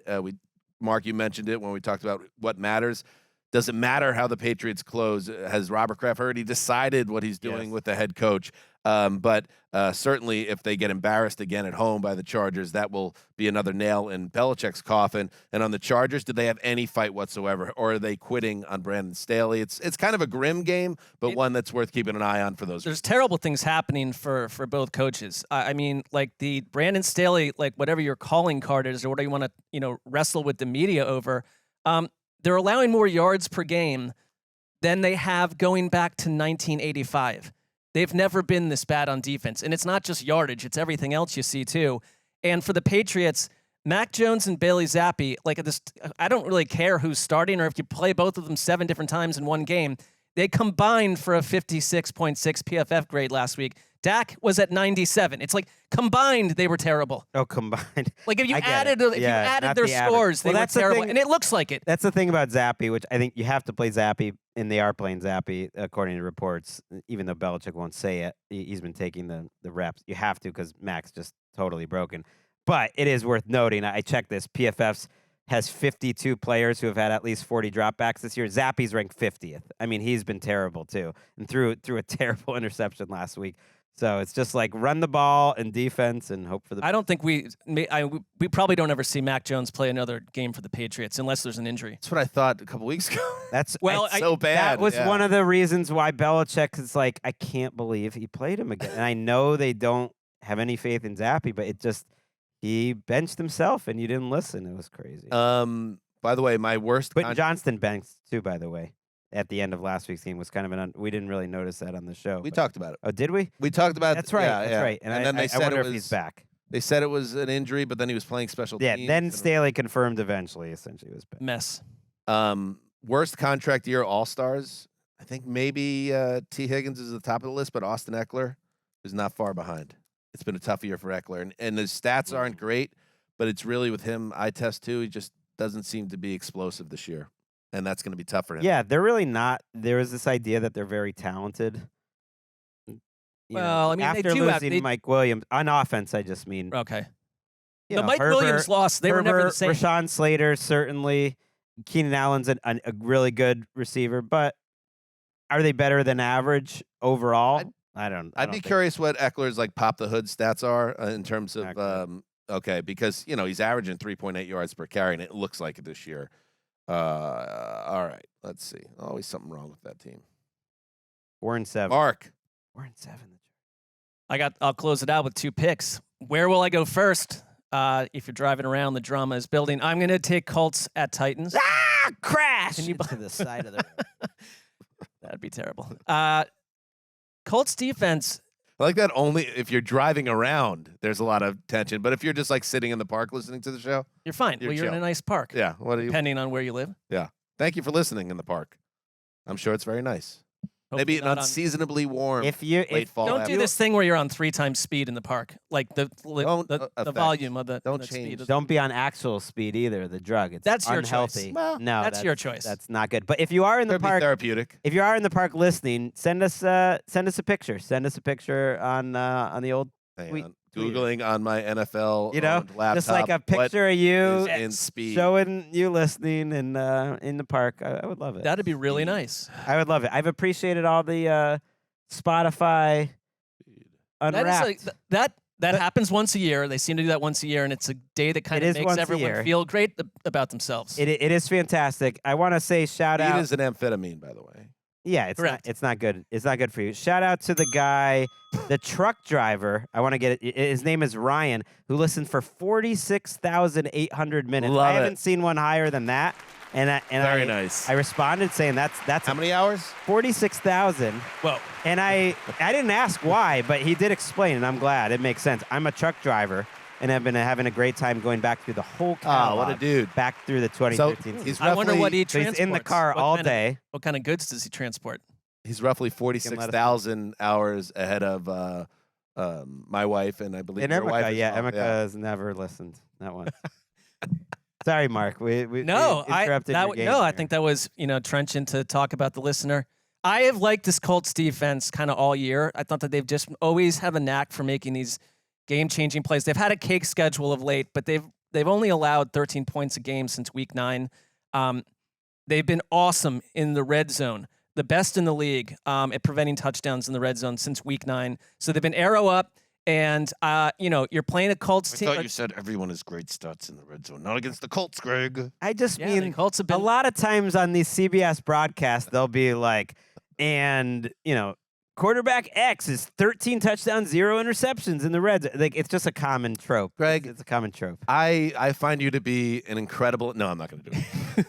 Mark, you mentioned it when we talked about what matters. Does it matter how the Patriots close? Has Robert Kraft already decided what he's doing with the head coach? But certainly if they get embarrassed again at home by the Chargers, that will be another nail in Belichick's coffin. And on the Chargers, do they have any fight whatsoever? Or are they quitting on Brandon Staley? It's kind of a grim game, but one that's worth keeping an eye on for those. There's terrible things happening for both coaches. I mean, like the Brandon Staley, like whatever your calling card is or whatever you want to, wrestle with the media over, they're allowing more yards per game than they have going back to 1985. They've never been this bad on defense. And it's not just yardage, it's everything else you see too. And for the Patriots, Mac Jones and Bailey Zappi, like this, I don't really care who's starting or if you play both of them 7 different times in one game. They combined for a 56.6 PFF grade last week. Dak was at 97. It's like combined, they were terrible. Oh, combined. Like if you I get added, it. if Yeah, you added not their the average. scores, they Well, were that's the terrible, thing- and it looks like it. That's the thing about Zappi, which I think you have to play Zappi, and they are playing Zappi according to reports, even though Belichick won't say it. He's been taking the reps. You have to because Mac's just totally broken. But it is worth noting, I checked this, PFF's has 52 players who have had at least 40 dropbacks this year. Zappi's ranked 50th. I mean, he's been terrible too, and threw a terrible interception last week. So it's just like run the ball and defense and hope for the. I don't think we probably don't ever see Mac Jones play another game for the Patriots unless there's an injury. That's what I thought a couple weeks ago. That's Well, It's so bad. That was yeah. one of the reasons why Belichick is like, I can't believe he played him again. And I know they don't have any faith in Zappi, but it just he benched himself and you didn't listen. It was crazy. By the way, my worst. But Johnston benched too, by the way. At the end of last week's game was kind of we didn't really notice that on the show. We but- talked about it. Oh, did we? We talked about. That's right. Yeah, that's yeah. right. And then I they said wonder it if he's was. back. They said it was an injury, but then he was playing special Yeah. teams. Then and- Staley confirmed eventually. Essentially, it was back. Mess. Worst contract year All Stars. I think maybe T. Higgins is at the top of the list, but Austin Eckler is not far behind. It's been a tough year for Eckler, and his stats aren't great, but it's really with him. Eye test too. He just doesn't seem to be explosive this year, and that's going to be tough for him. Yeah, they're really not. There is this idea that they're very talented. You Well, know, I mean, they after do have- losing they- Mike Williams on offense, I just mean Okay. you The know, Mike Herbert, Williams loss, they were never the Herbert, same. Rashawn Slater, certainly. Keenan Allen's a really good receiver, but are they better than average overall? I don't. I'd be curious what Eckler's like pop the hood stats are in terms of okay, because he's averaging 3.8 yards per carry, and it looks like it this year. All right, let's see. Always something wrong with that team. 4-7. Mark, 4-7. I'll close it out with 2 picks. Where will I go first? If you're driving around, the drama is building. I'm going to take Colts at Titans. Crash Can you into the side of the road. That'd be terrible. Colts defense. I like that only if you're driving around, there's a lot of tension. But if you're just like sitting in the park listening to the show, You're fine. You're You're in a chill. nice park. yeah. What do you? Depending on where you live. Thank you for listening in the park. I'm sure it's very nice. Maybe Hopefully an not on- unseasonably warm. If you late fall Don't do afternoon. this thing where you're on 3 times speed in the park, like the Don't, the affect. volume of the Don't the change. speed. don't be on actual speed either. The drug, it's That's your unhealthy. choice. Well, no, that's your choice. That's not good. But if you are in the Could be park, therapeutic. if you are in the park listening, send us a picture. Send us a picture on the old Hang tweet- on. tweet. Googling on my NFL laptop. just like a what picture of you is in speed. showing you listening and in the park. I would love it. That'd be really nice. I would love it. I've appreciated all the Spotify Unwrapped. That happens once a year. They seem to do that once a year, and it's a day that kind It of is makes once a everyone year. feel great about themselves. It is fantastic. I want to say shout Speed out. is an amphetamine, by the way. Yeah, Correct. It's not good. It's not good for you. Shout out to the guy, the truck driver. I want to get it. His name is Ryan, who listened for 46,800 minutes. Love I it. haven't seen one higher than that. Very nice. I responded saying that's How many hours? 46,000. Whoa. And I didn't ask why, but he did explain, and I'm glad. It makes sense. I'm a truck driver, and I've been having a great time going back through the whole catalog. Oh, what a dude. Back through the 2013 season. He's I wonder what he So transports. he's in the car What all kind of- day. What kind of goods does he transport? He's roughly let us 46,000 hours ahead of my wife, and I believe And your wife Emeka, as yeah, well. Emeka has never listened. Not once. Sorry, Mark. We interrupted your game I there. think that was trenchant to talk about the listener. I have liked this Colts defense kind of all year. I thought that they've just always have a knack for making these game-changing plays. They've had a cake schedule of late, but they've only allowed 13 points a game since week 9. They've been awesome in the red zone, the best in the league at preventing touchdowns in the red zone since week 9. So they've been arrow up. And, you're playing a Colts team. I thought you said everyone has great stats in the red zone. Not against the Colts, Greg. I just Yeah, the mean Colts have been a lot of times on these CBS broadcasts, they'll be like, and, quarterback X is 13 touchdowns, 0 interceptions in the red zone. Like, it's just a common trope. Greg, It's a common trope. I find you to be an incredible. No, I'm not going to do it.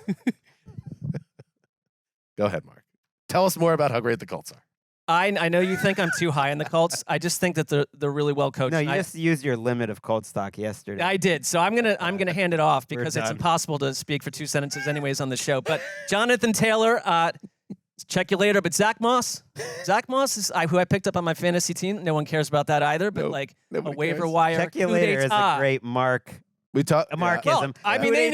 Go ahead, Mark. Tell us more about how great the Colts are. I know you think I'm too high on the Colts. I just think that they're really well coached. No, you just used your limit of Colt stock yesterday. I did. So I'm gonna hand it off because it's done. impossible to speak for 2 sentences anyways on the show. But Jonathan Taylor, check you later. But Zach Moss is who I picked up on my fantasy team. No one cares about that either. But Nope. a Nobody waiver cares. wire. Check you later is a great Mark. We talk. A Markism. Well, I mean, they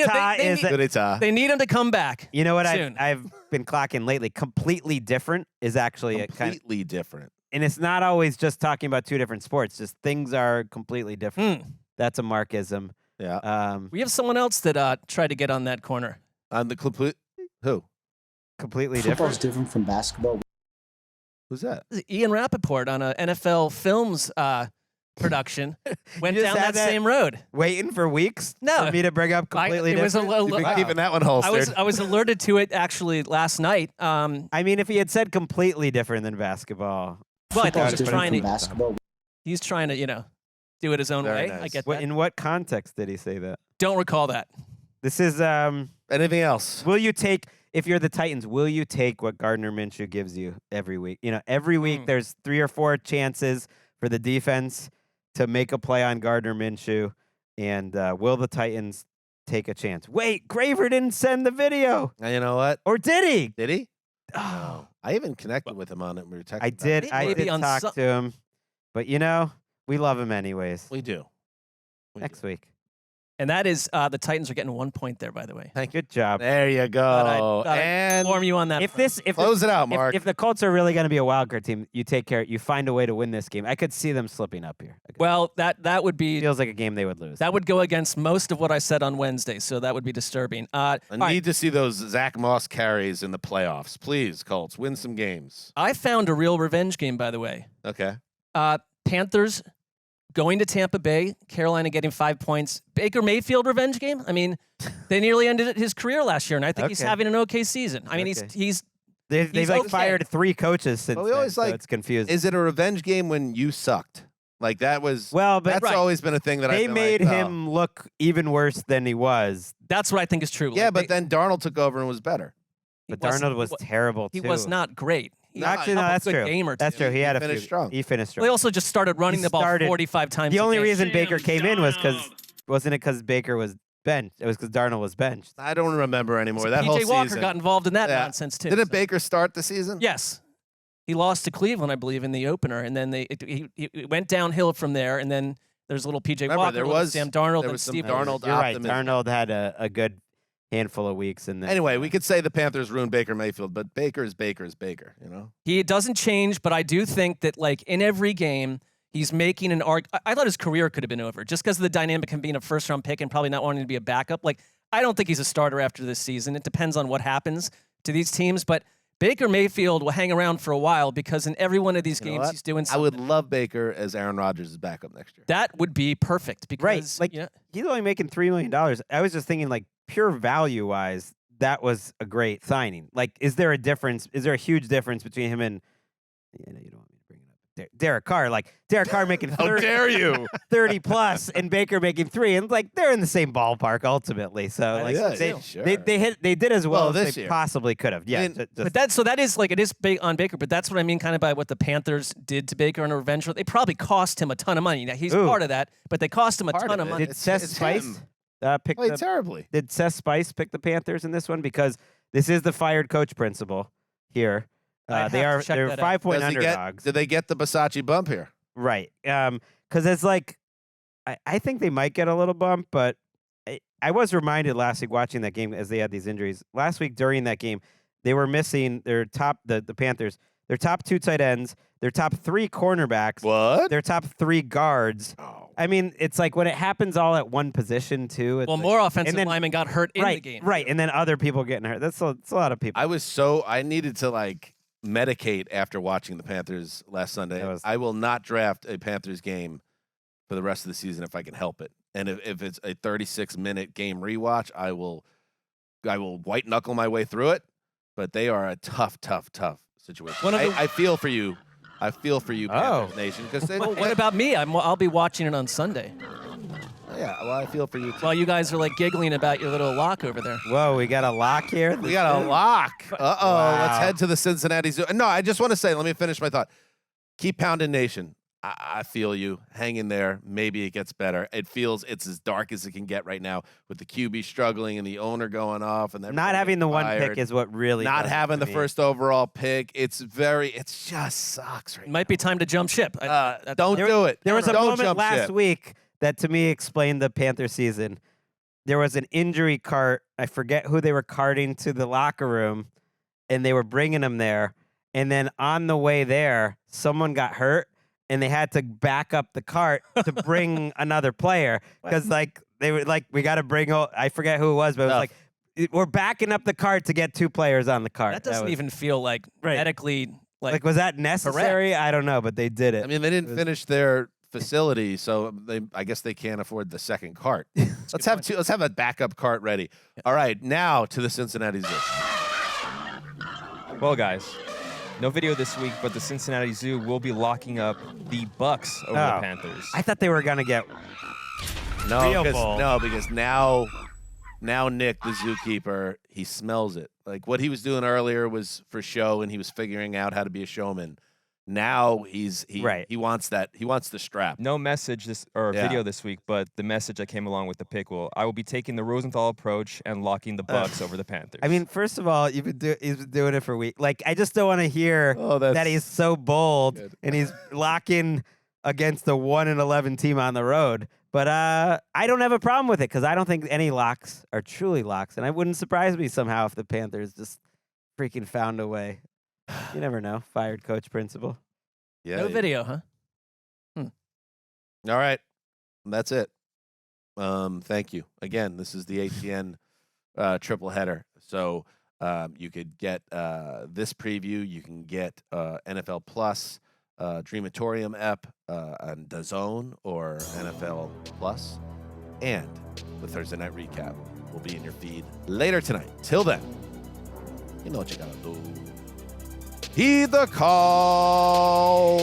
They need him to come back. You know what soon. I've been clocking lately? Completely different is actually a kind of, completely different. and it's not always just talking about two different sports. Just things are completely different. That's a Markism. Yeah. We have someone else that tried to get on that corner. On the complete. Who? Completely Football's different. different from basketball. Who's that? This is Ian Rappaport on a NFL Films production went just down had that that- same road. Waiting for weeks No. for me to bring up completely it was different. a You've been little. keeping that one holstered. I was alerted to it actually last night. I mean, if he had said completely different than basketball, Well, I think Football's he's different trying from to. basketball. He's trying to, do it his own Very way. I nice. get what, that. in what context did he say that? Don't recall that. This is Anything else? will you take, if you're the Titans, will you take what Gardner Minshew gives you every week? Every week there's 3 or 4 chances for the defense to make a play on Gardner Minshew. And will the Titans take a chance? Wait, Graver didn't send the video. And you know what? Or did he? Did he? Oh, I even connected with him on it. We were texting. I did. back I and forth. Maybe did on talk some- to him. But, we love him anyways. We do. Next week. And that is the Titans are getting 1 point there, by the way. Good job. There you go. Thought I'd And inform you on that. If front. this, close it out, Mark. if the Colts are really going to be a wild card team, you take care. You find a way to win this game. I could see them slipping up here. Well, that would be Feels like a game they would lose. that would go against most of what I said on Wednesday, so that would be disturbing. I all right. need to see those Zach Moss carries in the playoffs. Please, Colts, win some games. I found a real revenge game, by the way. Okay. Panthers going to Tampa Bay, Carolina getting 5 points. Baker Mayfield revenge game. I mean, they nearly ended his career last year, and I think he's Okay. having an okay season. I mean, Okay. he's They've he's like okay. fired 3 coaches since But we then, always so like- it's confusing. Is it a revenge game when you sucked? Like that was. Well, but that's Right. always been a thing that they I've been made like, oh. him look even worse than he was. that's what I think is true. Yeah, Like, but then Darnold took over and was better. But wasn't- Darnold was terrible he too. was not great. He No, had a Actually, no, couple that's good true. game or That's two. true. He had a finished few. strong. He finished strong. They also just started running He the ball started- 45 times. The a only game. reason Baker came in was wasn't it because Baker was benched? It was because Darnold was benched. I don't remember anymore. So that whole PJ Walker season. got involved in that Yeah. nonsense too. Didn't so- Baker start the season? Yes. He lost to Cleveland, I believe, in the opener, and then it went downhill from there. And then there's a little PJ Remember, Walker, there little was- Sam Darnold, there and was some Steve. Darnold You're right. optimism. Darnold had a good handful of weeks, and then Anyway, we could say the Panthers ruined Baker Mayfield, but Baker's Baker. He doesn't change, but I do think that like in every game, he's making an arc. I thought his career could have been over just because of the dynamic of being a first-round pick and probably not wanting to be a backup. Like I don't think he's a starter after this season. It depends on what happens to these teams, but Baker Mayfield will hang around for a while because in every one of these You know games what? he's doing I something. would love Baker as Aaron Rodgers' backup next year. That would be perfect because Right, like- you know, he's only making $3 million. I was just thinking, like, pure value wise, that was a great signing. Like, is there a difference? Is there a huge difference between him and you don't want me to bring it up, Derek Carr? Like, Derek Carr making 30, you? 30 plus and Baker making 3, and like they're in the same ballpark ultimately. So like Yeah, sure. they did as well, Well, as this they year. possibly could have. Yeah, I mean, but that is like it is big on Baker, but that's what I mean kind of by what the Panthers did to Baker on a revenge. They probably cost him a ton of money. Now he's Ooh. part of that, but they cost him a Part ton of of it. money. did Seth it's Spice him. pick Played the terribly. Did Seth Spice pick the Panthers in this one? Because this is the fired coach principle here. I'd They have to are check they're that out. 5-point Does he underdogs. did they get the Versace bump here? Right. Because it's like, I think they might get a little bump, but I was reminded last week watching that game as they had these injuries. Last week during that game, they were missing their top, the Panthers, their top 2 tight ends, their top 3 cornerbacks, What? their top 3 guards. Oh. I mean, it's like when it happens all at one position too. It's Well, like- more offensive and then- linemen got hurt in right, the game. right, and then other people getting hurt. That's a lot of people. I needed to like medicate after watching the Panthers last Sunday. That was- I will not draft a Panthers game for the rest of the season if I can help it. And if it's a 36-minute game rewatch, I will white knuckle my way through it. But they are a tough situation. One of the- I feel for you. Oh. Panthers Nation, because Well, what about me? I'll be watching it on Sunday. Yeah, well, I feel for you too. While you guys are like giggling about your little lock over there. Whoa, we got a lock here. We got a lock. Uh-oh. Wow. Let's head to the Cincinnati Zoo. No, I just want to say, let me finish my thought. Keep pounding, Nation. I feel you. Hang in there. Maybe it gets better. It feels it's as dark as it can get right now with the QB struggling and the owner going off. And Not having the one fired. pick is what really Not does it having to the me. first overall pick. It just sucks right It might be time to jump ship. Don't do it. There was a Don't moment jump last ship. week that to me explained the Panther season. There was an injury cart. I forget who they were carting to the locker room, and they were bringing him there. And then on the way there, someone got hurt, and they had to back up the cart to bring another player because, like, they were like, we got to bring. I forget who it was, but it was like, we're backing up the cart to get 2 players on the cart. That doesn't was, even feel like medically like, was that necessary? correct. I don't know, but they did it. I mean, they didn't finish their facility, so I guess they can't afford the second cart. Let's have a backup cart ready. All right, now to the Cincinnati Zoo. Well, guys, no video this week, but the Cincinnati Zoo will be locking up the Bucs over the Panthers. I thought they were gonna get No, Real because now Nick, the zookeeper, he smells it. Like what he was doing earlier was for show, and he was figuring out how to be a showman. Now he wants that. He wants the strap. No message video this week, but the message that came along with the pick I will be taking the Rosenthal approach and locking the Bucs over the Panthers. I mean, first of all, he's been doing it for weeks. Like, I just don't want to hear that's that he's so bold good. and he's locking against the 1-11 team on the road. But I don't have a problem with it because I don't think any locks are truly locks, and it wouldn't surprise me somehow if the Panthers just freaking found a way. You never know. Fired coach, principal. Yeah. No video, huh? All right, that's it. Thank you again. This is the ATN triple header. So you could get this preview. You can get NFL Plus, Dreamatorium app on DAZN or NFL Plus, and the Thursday night recap will be in your feed later tonight. Till then, you know what you gotta do. Heed the call.